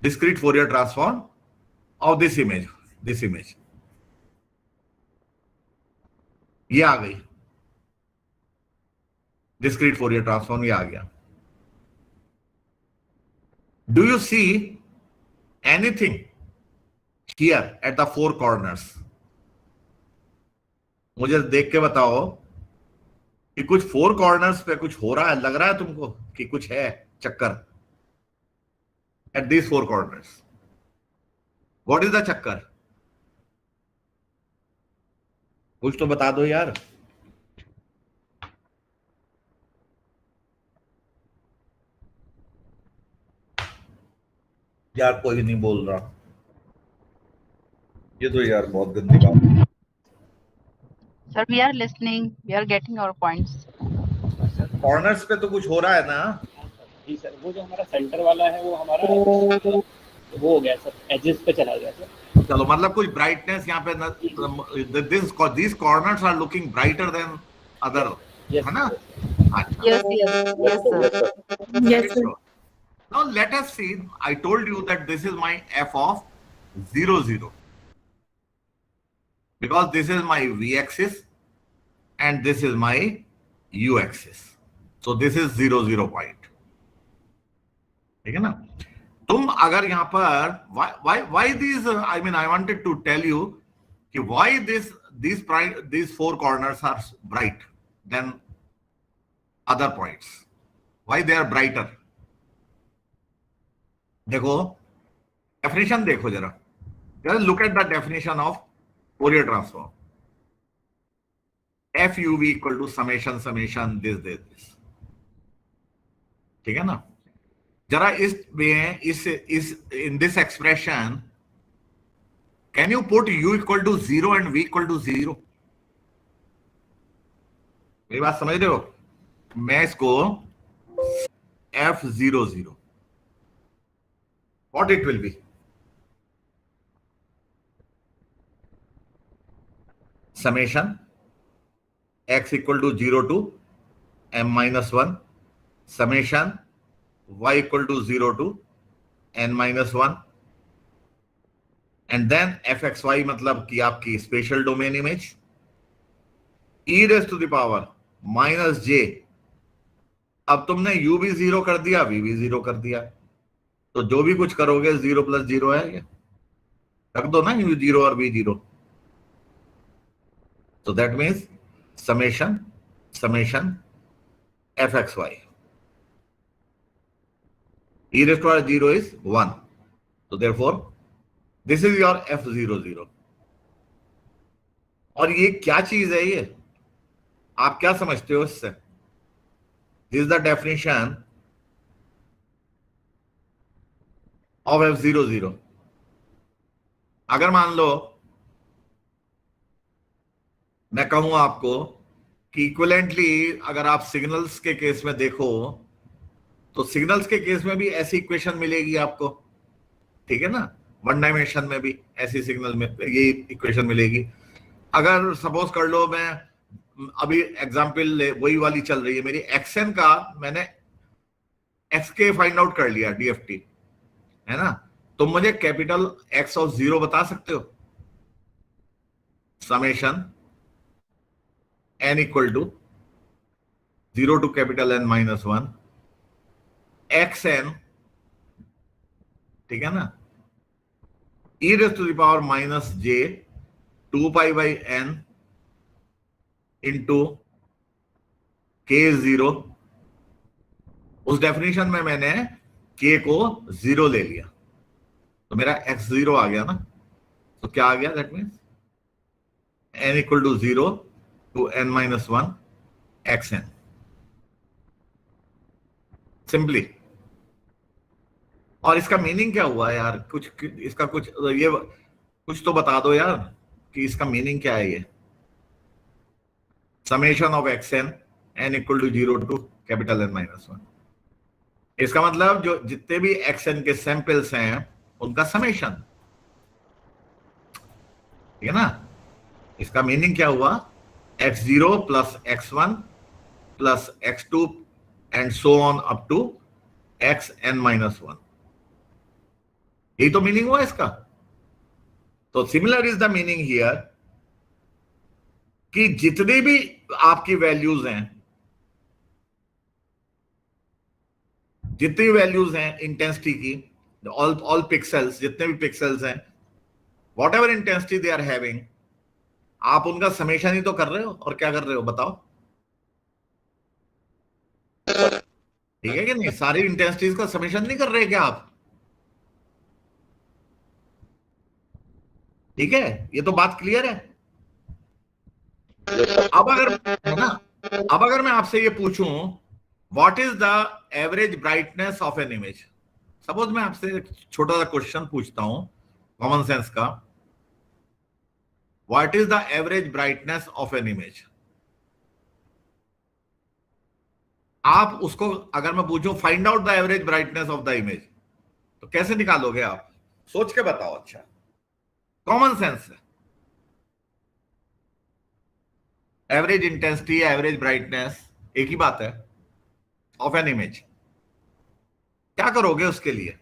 discrete Fourier transform of this image, this image. ये आ गई discrete Fourier transform, ये आ गया। Do you see anything here at the four corners? मुझे देख के बताओ कि कुछ फोर कॉर्नर्स पे कुछ हो रहा है, लग रहा है तुमको कि कुछ है चक्कर at these four corners? What is the चक्कर? कुछ तो बता दो यार। यार कोई नहीं बोल रहा, ये तो यार बहुत गंदी बात है। Sir, we are listening. We are getting our points. Corners पे तो कुछ हो रहा है ना? जी सर, वो जो हमारा सेंटर वाला है वो हमारा वो हो गया सर, एजेस पे चला गया सर। चलो मतलब कुछ ब्राइटनेस यहाँ पे these corners are looking brighter than other, है ना? अच्छा, Yes, yes, yes, sir. Yes, sir. sure. Now let us see. I told you that this is my f of 0, 0, because this is my v axis and this is my u axis. So this is 0, 0 point. ठीक है ना? तुम अगर यहाँ पर why these I mean I wanted to tell you कि why these four corners are bright than other points. Why they are brighter? देखो definition देखो जरा. Just look at the definition of Fourier transform. FUV equal to summation this. ठीक है ना? जरा इस in this expression, can you put u equal to 0 and v equal to 0? मेरी बात समझ रहे हो? मैं इसको f00, what it will be? Summation x equal to 0 to m minus 1, summation y equal to 0 to n minus 1, and then fxy मतलब कि आपकी special domain image e raised to the power minus j. अब तुमने u भी 0 कर दिया, v भी 0 कर दिया, तो जो भी कुछ करोगे 0 plus 0 है ये, रख दो ना u 0 और v 0. So that means summation fxy. E raised to power 0 is 1. So therefore this is your f00. और ये क्या चीज है ये? आप क्या समझते हो इससे? This is the definition of f00. अगर मान लो मैं कहूं आपको कि इक्विवेलेंटली अगर आप सिग्नल्स के केस में देखो तो सिग्नल्स के केस में भी ऐसी इक्वेशन मिलेगी आपको, ठीक है ना? वन डायमेंशन में भी ऐसी सिग्नल में ये इक्वेशन मिलेगी. अगर सपोज कर लो मैं अभी एग्जांपल वही वाली चल रही है मेरी, xn का मैंने xk फाइंड आउट कर लिया DFT, है ना? तो मुझे कैपिटल x ऑफ 0 बता सकते हो? Summation n equal to 0 to capital N minus 1 xn, ठीक है ना? e raised to the power minus j 2 pi by n into k0. उस डेफिनेशन में मैंने k को 0 ले लिया तो मेरा x0 आ गया ना. तो क्या आ गया? That means n equal to 0 to n minus 1 xn. Simply. और इसका मीनिंग क्या हुआ यार? कुछ इसका कुछ तो बता दो यार कि इसका मीनिंग क्या है ये? Summation of xn n equal to 0 to capital N minus 1. इसका मतलब जो जितने भी xn के सैंपल्स हैं उनका समेशन, ठीक है ना? इसका मीनिंग क्या हुआ? x0 plus x1 plus x2 and so on up to xn minus 1. यही तो मीनिंग हुआ इसका. तो similar is the meaning here कि जितनी भी आपकी वैल्यूज हैं, जितनी वैल्यूज हैं इंटेंसिटी की, ऑल पिक्सेल्स, जितने भी पिक्सेल्स हैं, whatever intensity they are having, आप उनका समेशन ही तो कर रहे हो. और क्या कर रहे हो बताओ? ठीक है कि नहीं? सारी इंटेंसिटीज का समेशन नहीं कर रहे क्या आप? ठीक है, ये तो बात क्लियर है. अब अगर है ना, अब अगर मैं आपसे ये पूछूं what is the average brightness of an image, suppose मैं आपसे एक छोटा सा क्वेश्चन पूछता हूं कॉमन सेंस का, what is the average brightness of an image. आप उसको अगर मैं पूछूं find out the average brightness of the image, तो कैसे निकालोगे आप? सोच के बताओ. अच्छा, कॉमन सेंस है। एवरेज इंटेंसिटी, एवरेज ब्राइटनेस एक ही बात है ऑफ एन इमेज। क्या करोगे उसके लिए,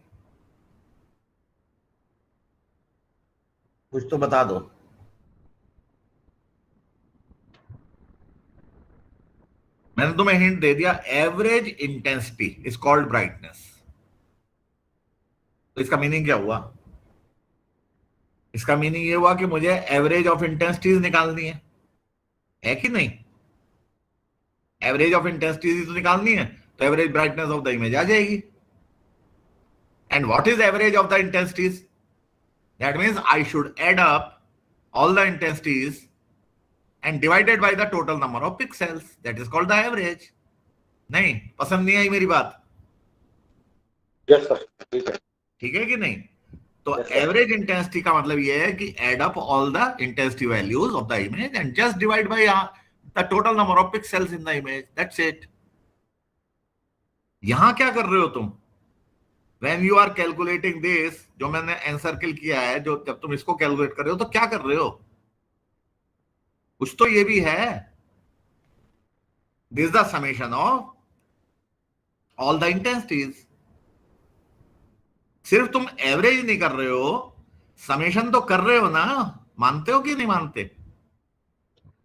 कुछ तो बता दो। मैंने तुम्हें हिंट दे दिया, average intensity is called brightness. तो इसका मीनिंग क्या हुआ? इसका मीनिंग ये हुआ कि मुझे एवरेज ऑफ इंटेंसिटीज निकालनी है कि नहीं? एवरेज ऑफ इंटेंसिटीज तो निकालनी है, तो average brightness of the image आ जाएगी। And what is average of the intensities? That means I should add up all the intensities and divided by the total number of pixels, that is called the average. नहीं, पसंद नहीं आई मेरी बात? Yes sir, ठीक है। ठीक है कि नहीं? तो एवरेज इंटेंसिटी का मतलब ये है कि add up all the intensity values of the image and just divide by the total number of pixels in the image, that's it. यहां क्या कर रहे हो तुम? When you are calculating this, जो मैंने एनसर्किल किया है, जो जब तुम इसको कैलकुलेट कर रहे हो तो क्या कर रहे हो? कुछ तो ये भी है, this the summation of all the intensities. सिर्फ तुम एवरेज नहीं कर रहे हो, समेशन तो कर रहे हो ना। मानते हो कि नहीं मानते?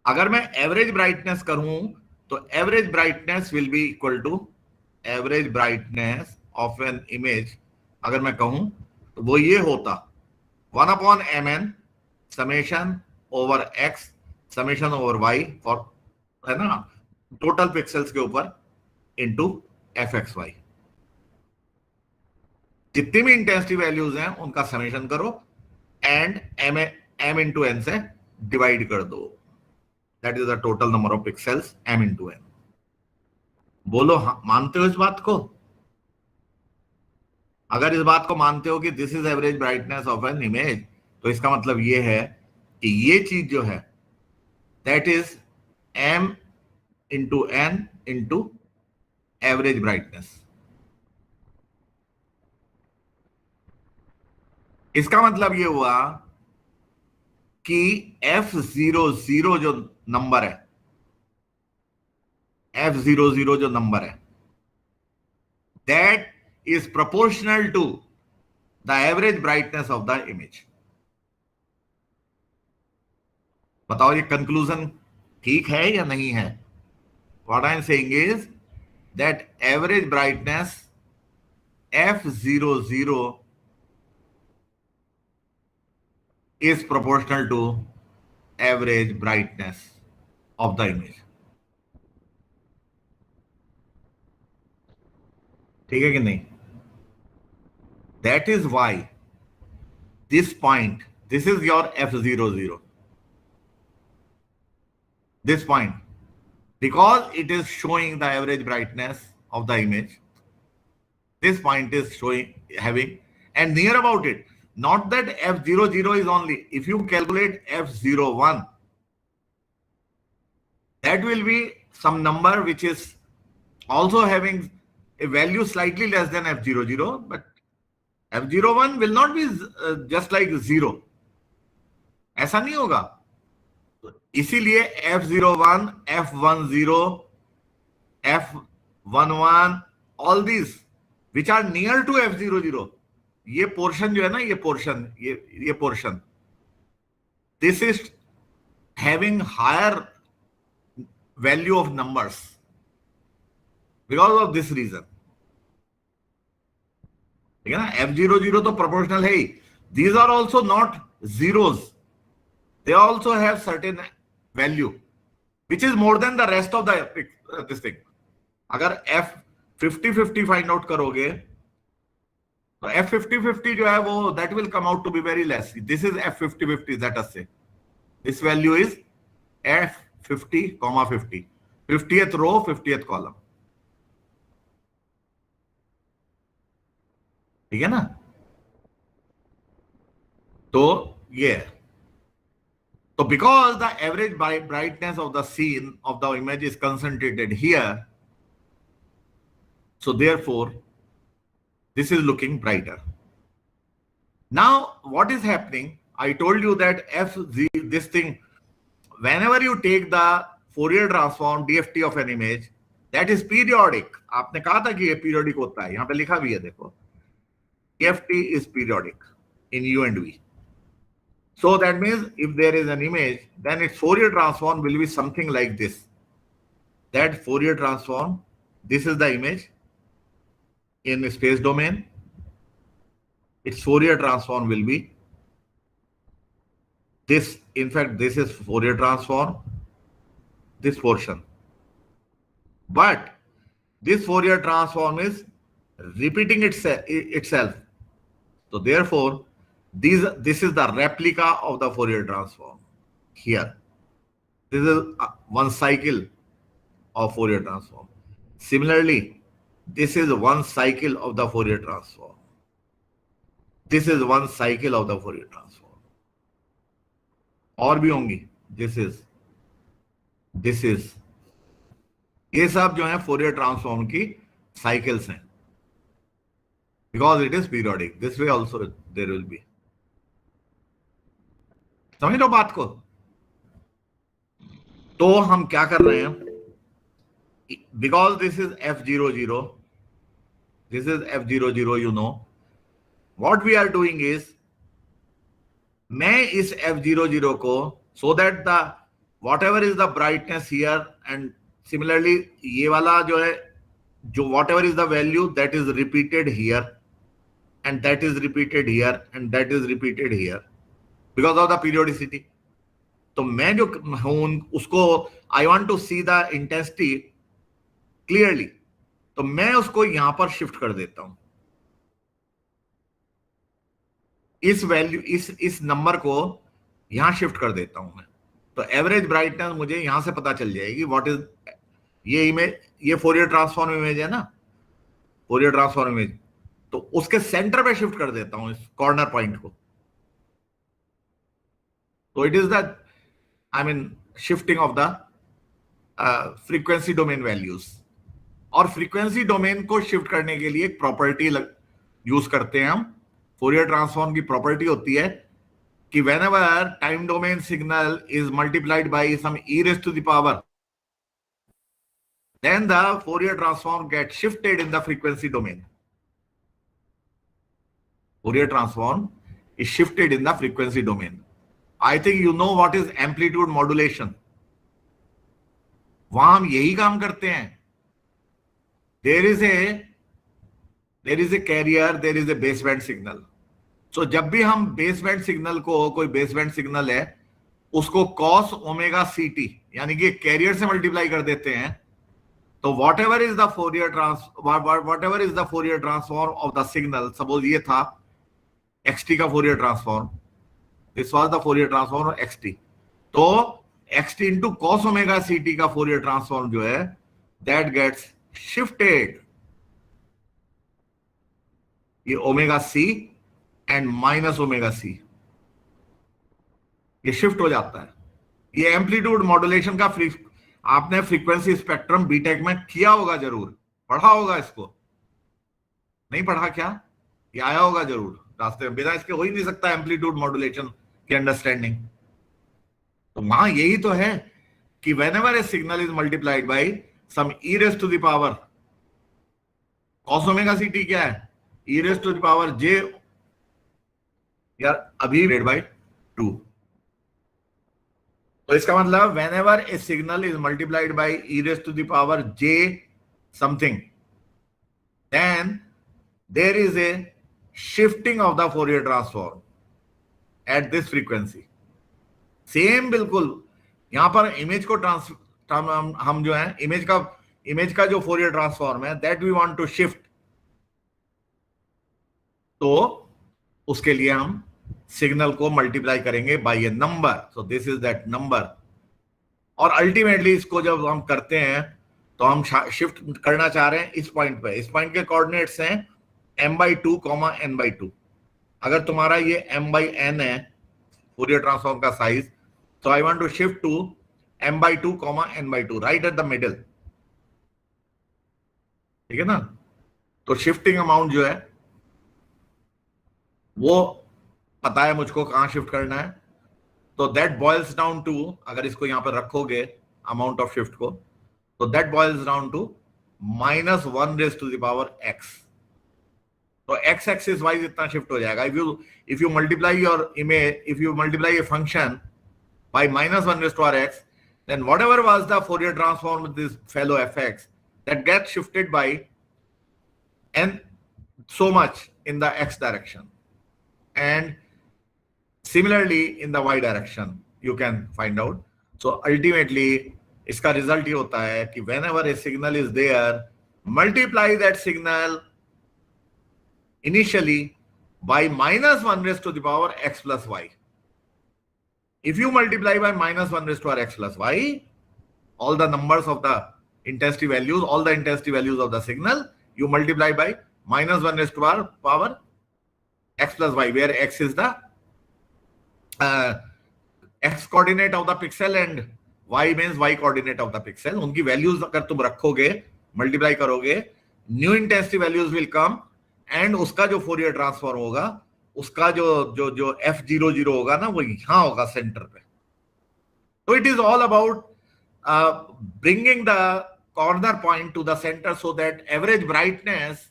अगर मैं एवरेज ब्राइटनेस करूं तो average brightness will be equal to average brightness of an image. अगर मैं कहूं तो वो ये होता 1/mn summation over x summation over y, और है ना टोटल पिक्सेल्स के ऊपर इनटू fxy। जितनी भी इंटेंसिटी वैल्यूज हैं उनका समेशन करो एंड m इंटू n से डिवाइड कर दो, that is the total number of pixels m into n। बोलो हाँ, मानते हो इस बात को? अगर इस बात को मानते हो कि this is average brightness of an image, तो इसका मतलब ये है कि ये चीज जो है that is m into n into average brightness. इसका मतलब ये हुआ कि f00 जो नंबर है, f00 जो नंबर है, that is proportional to the average brightness of the image. बताओ ये कंक्लूजन ठीक है या नहीं है? What I am saying is that average brightness f00 is proportional to average brightness of the image. ठीक है कि नहीं? That is why this point, this is your f00, this point, because it is showing the average brightness of the image, this point is showing, having, and near about it, not that f00 is only, if you calculate f01, that will be some number which is also having a value slightly less than f00, but f01 will not be just like 0, ऐसा नहीं होगा। इसीलिए f01, f10, f11, all these which are near to f00, ये portion जो है ना, ये portion this is having higher value of numbers because of this reason। ठीक है ना? f00 तो प्रोपोर्शनल है ही। These are also not zeros, they also have certain value which is more than the rest of the this thing। अगर f50-50 find out करोगे तो f50-50 जो है वो that will come out to be very less। This is f50-50, let us say this value is f50,50, 50th row 50th column। ठीक है ना? तो ये, तो because the average brightness of the scene of the image is concentrated here, so therefore this is looking brighter। Now what is happening I told you that this thing, whenever you take the Fourier transform DFT of an image, that is periodic. आपने कहा था कि ये periodic होता है, यहाँ पे लिखा भी है देखो, DFT is periodic in U and V. So that means if there is an image, then its Fourier transform will be something like this. That Fourier transform, this is the image in space domain. Its Fourier transform will be this. In fact, this is Fourier transform, this portion. But this Fourier transform is repeating itself. So therefore, this is the replica of the Fourier transform here. This is one cycle of Fourier transform. Similarly, this is one cycle of the Fourier transform. This is one cycle of the Fourier transform. और भी होंगी. This is. ये सब जो है Fourier transform की cycles हैं. Because it is periodic. This way also there will be. समझ लो बात को. तो हम क्या कर रहे हैं? Because this is F00, this is F00, you know. What we are doing is, मैं इस F00 को, so that the whatever is the brightness here, and similarly ये वाला जो है, जो whatever is the value that is repeated here, and that is repeated here, and that is repeated here, because of the periodicity. तो मैं जो हूं उसको I want to see the intensity clearly, तो मैं उसको यहां पर शिफ्ट कर देता हूं. इस वैल्यू इस नंबर को यहां शिफ्ट कर देता हूं मैं. तो एवरेज ब्राइटनेस मुझे यहां से पता चल जाएगी. व्हाट इज ये इमेज, ये फोरियर ट्रांसफॉर्म इमेज है ना, फोरियर ट्रांसफॉर्म इमेज. तो उसके सेंटर पे शिफ्ट कर देता हूं इस कॉर्नर पॉइंट को. तो it is the shifting of the frequency domain values. और फ्रीक्वेंसी डोमेन को शिफ्ट करने के लिए एक प्रॉपर्टी यूज करते हैं हम. फोरियर ट्रांसफॉर्म की प्रॉपर्टी होती है कि whenever time domain signal is multiplied by some e raised to the power, then the Fourier transform gets shifted in the frequency domain. Fourier transform is shifted in the frequency domain. I think you know what is amplitude modulation. वहां हम यही काम करते हैं. There is a carrier, there is a baseband signal. So जब भी हम baseband signal को, कोई बेसबैंड सिग्नल है, उसको cos ओमेगा ct यानी कि कैरियर से मल्टीप्लाई कर देते हैं. तो whatever is the Fourier transform of the signal, suppose ये था xt का Fourier transform, this was the Fourier transform of xt. तो xt into cos omega ct का Fourier transform जो है, that gets shifted. ये omega c and minus omega c, ये shift हो जाता है. ये एम्पलीट्यूड मॉड्यूलेशन का आपने फ्रीक्वेंसी स्पेक्ट्रम बीटेक में किया होगा, जरूर पढ़ा होगा. इसको नहीं पढ़ा क्या? ये आया होगा जरूर रास्ते में. बिना इसके हो ही नहीं सकता एम्पलीट्यूड मॉड्यूलेशन की अंडरस्टैंडिंग. तो वहां यही तो है कि whenever a signal is multiplied by some e raised to the power, cos omega ct क्या है? e raised to the power j, यार अभी डिवाइडेड बाय 2. तो इसका मतलब whenever a signal is multiplied by e raised to the power j something, then there is a shifting of the Fourier transform at this frequency. Same बिल्कुल यहां पर image को हम जो है इमेज का जो Fourier ट्रांसफॉर्म है, that we want to shift. तो उसके लिए हम सिग्नल को मल्टीप्लाई करेंगे by a number. So this is that number. और अल्टीमेटली इसको जब हम करते हैं तो हम शिफ्ट करना चाह रहे हैं इस पॉइंट पे. इस पॉइंट के कोऑर्डिनेट्स हैं m/2, n/2. अगर तुम्हारा ये m/n है फोरियर ट्रांसफॉर्म का साइज, तो I want to shift to m/2, n/2, right at the middle. ठीक है ना? तो शिफ्टिंग अमाउंट जो है वो पता है मुझको कहाँ शिफ्ट करना है, तो दैट बॉइल्स डाउन टू, अगर इसको यहाँ पर रखोगे अमाउंट ऑफ शिफ्ट को, तो that boils down to -1⁻x। तो x एक्सिस वाइज इतना शिफ्ट हो जाएगा। If you multiply your image, if you multiply a function by -1⁻x, then whatever was the Fourier transform with this fellow fx, that gets shifted by n so much in the x direction, and similarly in the y direction you can find out. So ultimately इसका result ये होता है कि whenever a signal is there, multiply that signal initially by -1⁻x plus y. If you multiply by -1⁻x plus y, all the numbers of the intensity values, all the intensity values of the signal, you multiply by -1⁻x plus y, where x is the x coordinate of the pixel and y means y coordinate of the pixel. उनकी values अगर तुम रखोगे, multiply करोगे, new intensity values will come, and उसका जो Fourier transform होगा, उसका जो f00 होगा ना, वो यहाँ होगा सेंटर पे। तो it is all about bringing the corner point two the centre so that average brightness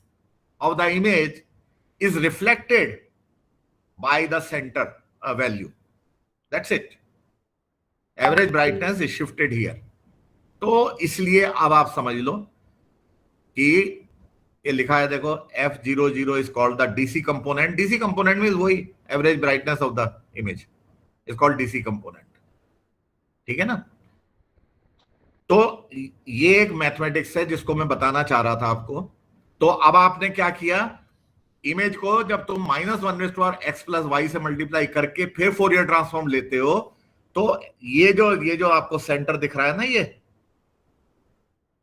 of the image is reflected by the centre value. That's it, average brightness is shifted here. तो इसलिए अब आप समझ लो कि ये लिखा है, देखो f00 is called the DC component. DC component means वही average brightness of the image is called DC component, ठीक है ना। तो ये एक मैथमेटिक्स है जिसको मैं बताना चाह रहा था आपको। तो अब आपने क्या किया, इमेज को जब तुम -1⁻x plus y से मल्टीप्लाई करके फिर फोरियर ट्रांसफॉर्म लेते हो, तो ये जो आपको सेंटर दिख रहा है ना,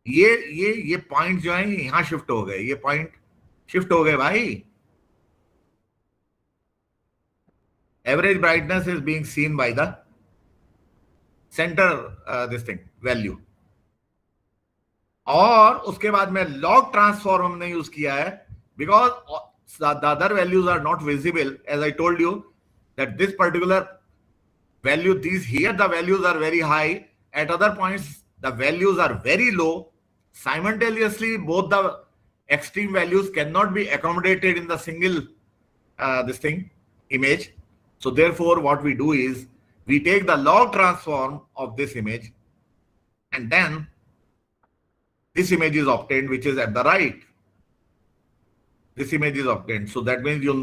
ये पॉइंट जो है यहां शिफ्ट हो गए, ये पॉइंट शिफ्ट हो गए भाई। Average brightness is being seen by the centre this thing value. और उसके बाद में लॉग ट्रांसफॉर्म हमने यूज किया है, because the other values are not visible, as I told you that this particular value, these here the values are very high, at other points the values are very low. Simultaneously both the extreme values cannot be accommodated in the single this thing image. So therefore what we do is we take the log transform of this image, and then this image is obtained, which is at the right. This image is obtained. So that means you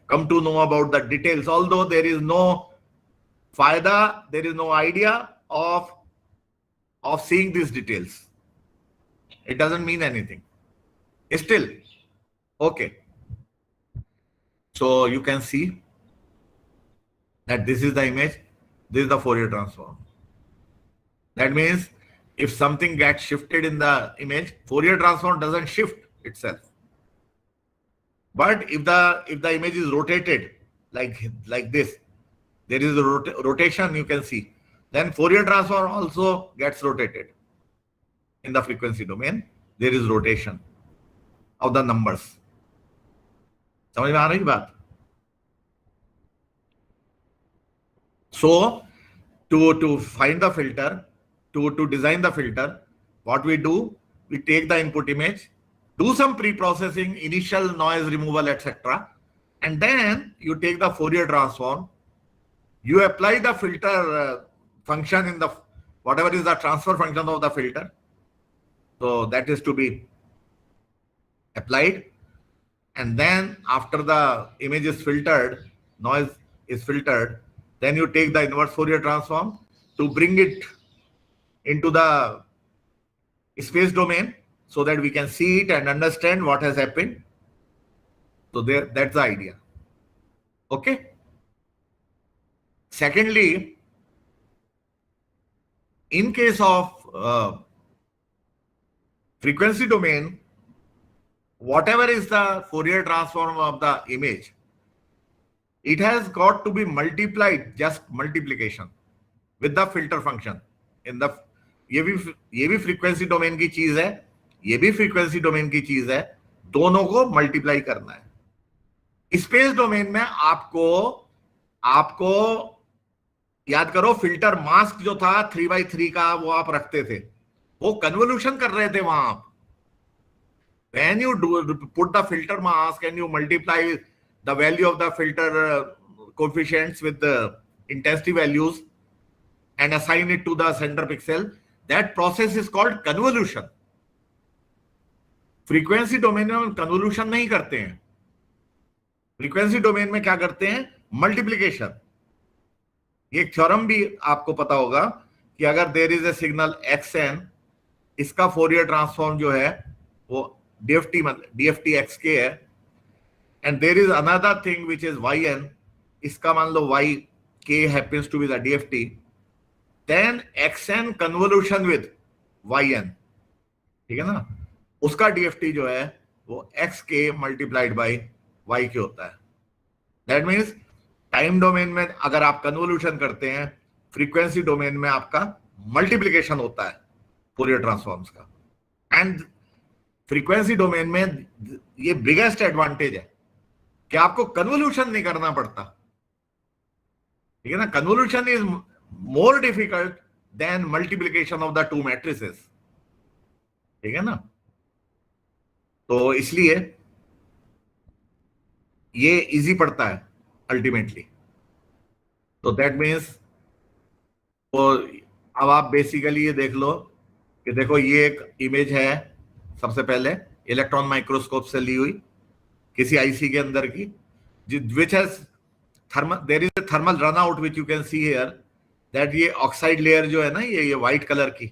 come to know about the details, although there is no fayda, there is no idea of seeing these details. It doesn't mean anything. Still, okay. So you can see that this is the image, this is the Fourier transform. That means if something gets shifted in the image, Fourier transform doesn't shift itself. But if the image is rotated like this, there is a rotation, you can see, then Fourier transform also gets rotated. In the frequency domain, there is rotation of the numbers. समझ में आ रही बात? So to find the filter, to design the filter, what we do, we take the input image, do some pre-processing, initial noise removal, etc., and then you take the Fourier transform, you apply the filter function in the whatever is the transfer function of the filter. So that is to be applied, and then after the image is filtered, noise is filtered, then you take the inverse Fourier transform to bring it into the space domain so that we can see it and understand what has happened. So that's the idea. Okay. Secondly, in case of frequency domain, whatever is the Fourier transform of the image, it has got to be multiplied, just multiplication with the filter function. In the ये भी frequency domain की चीज है, ये भी frequency domain की चीज है, दोनों को multiply करना है। स्पेस डोमेन में आपको आपको याद करो, फिल्टर मास्क जो था 3/3 का वो आप रखते थे, वो कन्वोल्यूशन कर रहे थे वहां आप. When you put the filter mask and you multiply the value of the filter coefficients with the intensity values and assign it to the center pixel, that process is called convolution. Frequency domain में हम convolution नहीं करते हैं. Frequency domain में क्या करते हैं? Multiplication. ये एक थ्योरम भी आपको पता होगा कि अगर there is a signal xn, इसका फोरियर ट्रांसफॉर्म जो है वो DFT xk है, and there is another thing which is yn, इसका मान लो yk happens to be the DFT, then xn convolution with yn, ठीक है ना, उसका DFT जो है वो xk मल्टीप्लाइड बाय yk होता है. दैट मीन्स टाइम डोमेन में अगर आप कन्वोल्यूशन करते हैं, फ्रीक्वेंसी डोमेन में आपका मल्टीप्लिकेशन होता है फोरियर ट्रांसफॉर्म्स का. एंड फ्रीक्वेंसी डोमेन में ये बिगेस्ट एडवांटेज है कि आपको कन्वोल्यूशन नहीं करना पड़ता, ठीक है ना. Convolution is more difficult than multiplication of the two matrices, ठीक है ना. तो इसलिए ये इजी पड़ता है अल्टीमेटली. तो दैट मीन्स, तो अब आप बेसिकली ये देख लो कि देखो ये एक इमेज है, सबसे पहले इलेक्ट्रॉन माइक्रोस्कोप से ली हुई किसी आईसी के अंदर की, which has thermal, there is a thermal run out which you can see here, that ये ऑक्साइड लेयर जो है ना, ये व्हाइट कलर की,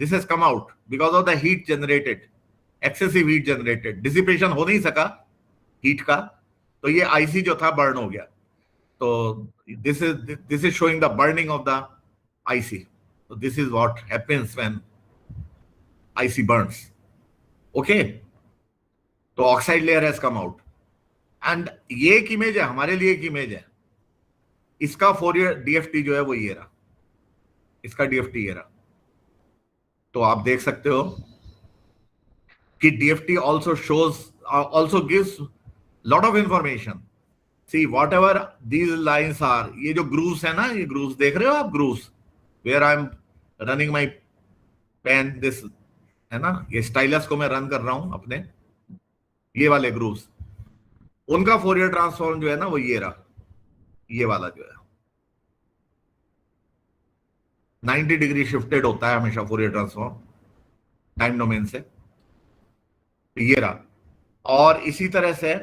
this has come out because of the heat generated, excessive heat generated, dissipation हो नहीं सका heat का, तो ये आईसी जो था बर्न हो गया. तो this is showing the burning of the IC. तो this is what happens when IC burns. Okay, तो oxide layer has come out, and ये एक इमेज है, हमारे लिए एक इमेज है. इसका फोरियर डीएफटी जो है वो ये रहा, इसका डीएफटी ये रहा. तो आप देख सकते हो कि DFT also gives lot of information. See, whatever these lines are, ये जो grooves है ना, ये grooves देख रहे हो आप, grooves where I am running my pen, this है ना, ये स्टाइलस को मैं रन कर रहा हूं अपने, ये वाले grooves, उनका फोरियर ट्रांसफॉर्म जो है ना वो ये रहा, ये वाला जो है 90 डिग्री शिफ्टेड होता है हमेशा फोरियर ट्रांसफॉर्म टाइम डोमेन से, ये रहा. और इसी तरह से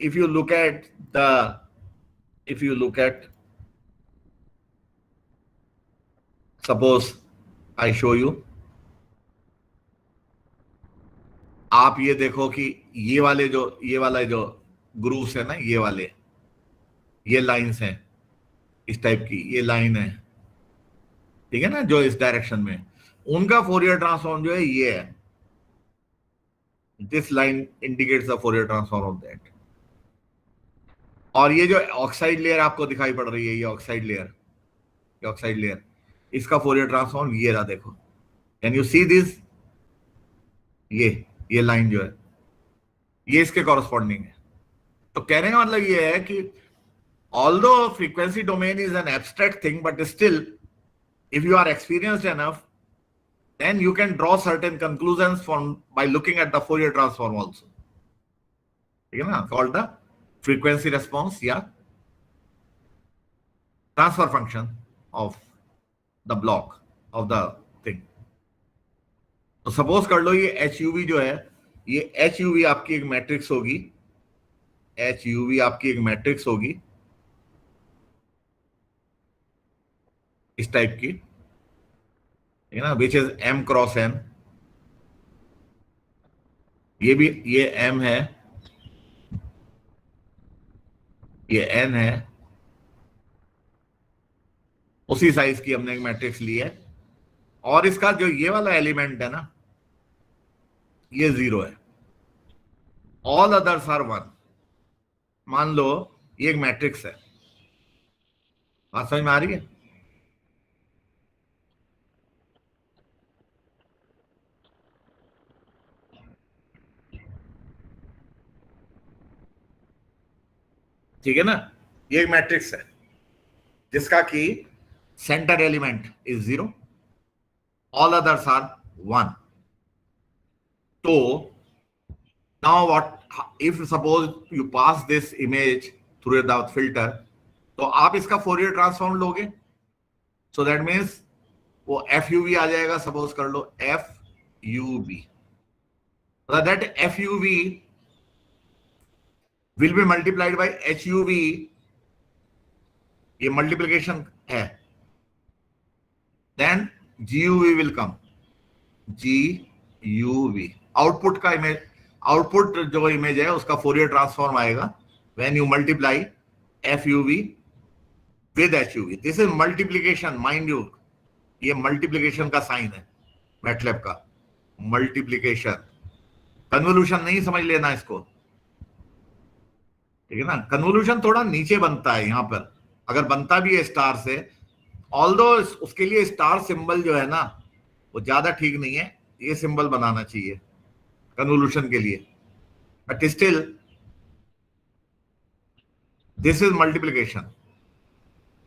if you look at suppose I show you, आप ये देखो कि ये वाला जो ग्रूव्स है ना, ये लाइंस हैं इस टाइप की, ये लाइन है, ठीक है ना, जो इस डायरेक्शन में, उनका फोरियर ट्रांसफॉर्म जो है ये है. This line indicates the Fourier transform of that. और ये जो ऑक्साइड लेयर आपको दिखाई पड़ रही है, ये ऑक्साइड लेयर, इसका फोरियर ट्रांसफॉर्म ये रहा, देखो, कैन यू सी दिस, ये लाइन जो है ये इसके कॉरस्पॉन्डिंग है. तो कहने का मतलब ये है कि although frequency domain is an abstract thing, but still if you are experienced enough, then you can draw certain conclusions by looking at the Fourier transform also, ठीक है ना, called the frequency response या transfer function of the block of the thing. तो suppose कर लो ये HUV जो है, ये HUV आपकी एक मैट्रिक्स होगी, इस टाइप की, ठीक है ना, which is M cross N. ये M है, ये N है, उसी साइज की हमने एक मैट्रिक्स ली है, और इसका जो ये वाला एलिमेंट है ना, ये 0 है, ऑल अदर्स आर 1. मान लो ये एक मैट्रिक्स है, बात समझ में आ रही है? ठीक है ना, ये एक मैट्रिक्स है, जिसका कि centre element is 0, all others are 1. तो now what if suppose you pass this image through the filter, तो आप इसका फोरियर ट्रांसफॉर्म लोगे. सो दैट मीन्स वो FUV आ जाएगा. सपोज कर लो FUV, that FUV will be multiplied by HUV. ये मल्टीप्लिकेशन है. Then GUV will come. GUV output का इमेज, आउटपुट जो इमेज है उसका फोरियर ट्रांसफॉर्म आएगा when you multiply FUV with HUV. This is multiplication. Mind you, ये multiplication का sign है मैटलैब का. मल्टीप्लिकेशन, कन्वोल्यूशन नहीं समझ लेना इसको, ठीक है ना. कन्वोल्यूशन थोड़ा नीचे बनता है यहां पर, अगर बनता भी है स्टार से, ऑल्दो उसके लिए स्टार सिंबल जो है ना वो ज्यादा ठीक नहीं है. ये सिंबल बनाना चाहिए कन्वोल्यूशन के लिए, but still this is multiplication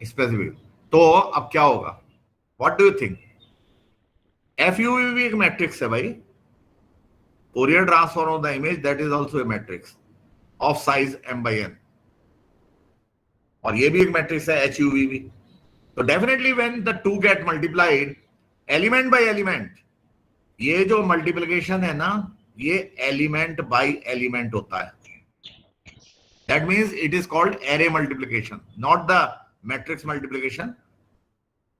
specific. तो अब क्या होगा, what do you think? FUV भी एक मैट्रिक्स है भाई. Fourier transform of the image that is also a matrix of size m/n, और ये भी एक मैट्रिक्स है HUV भी. तो definitely when the two get multiplied element by element, ये जो मल्टीप्लिकेशन है ना ये एलिमेंट बाय एलिमेंट होता है. That means it is called array multiplication, not the matrix multiplication,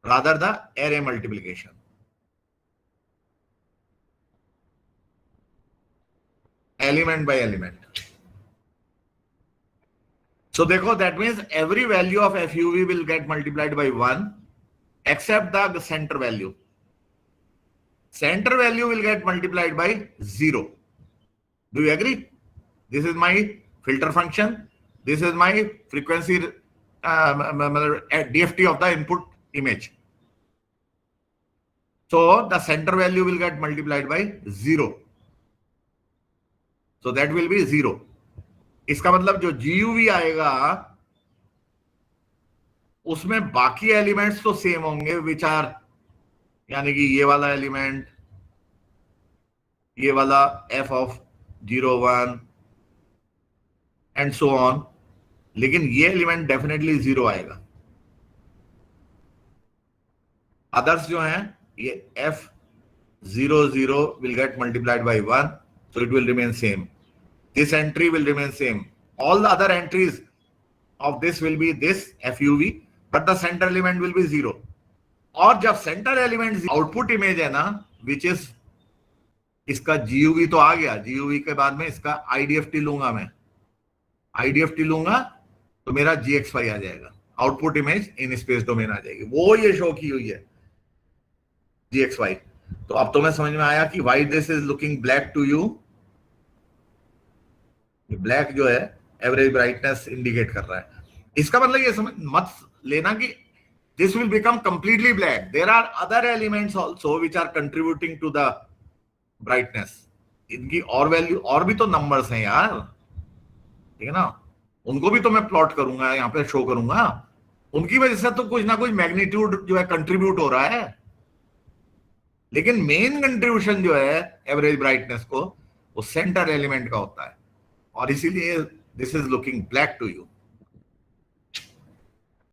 rather the array multiplication. Element by element. So देखो, that means every value of FUV will get multiplied by 1 except the center value. Center value will get multiplied by 0. Do you agree? This is my filter function. This is my frequency DFT of the input image. So the center value will get multiplied by 0. So that will be 0. इसका मतलब जो GUV आएगा उसमें बाकी elements तो same होंगे, which are, यानी कि ये वाला एलिमेंट, ये वाला f of 0 1 and so on, लेकिन ये एलिमेंट डेफिनेटली 0 आएगा. अदर्स जो हैं ये F00 will get multiplied by 1, so it will remain same. This entry will remain same. All the other entries of this will be this FUV, but the center element will be 0. और जब center element output image है ना, which is इसका GUV तो आ गया, GUV के बाद में इसका IDFT लूंगा मैं, IDFT लूंगा तो मेरा GXY आ जाएगा, output image in space domain आ जाएगी. वो ये शो की हुई है GXY. तो अब तुम्हें समझ में आया कि why this is looking black to you. Black जो है एवरेज ब्राइटनेस इंडिकेट कर रहा है. इसका मतलब ये समझ मत लेना कि this will become completely black. There are other elements also which are contributing to the brightness. इनकी और वैल्यू, और भी तो नंबर्स हैं यार, ठीक है ना. उनको भी तो मैं प्लॉट करूंगा, यहाँ पे शो करूंगा. उनकी वजह से तो कुछ ना कुछ मैग्नीट्यूड जो है कंट्रीब्यूट हो रहा है, लेकिन मेन कंट्रीब्यूशन जो है एवरेज ब्राइटनेस को वो सेंटर एलिमेंट का होता है, और इसीलिए this is looking black to you.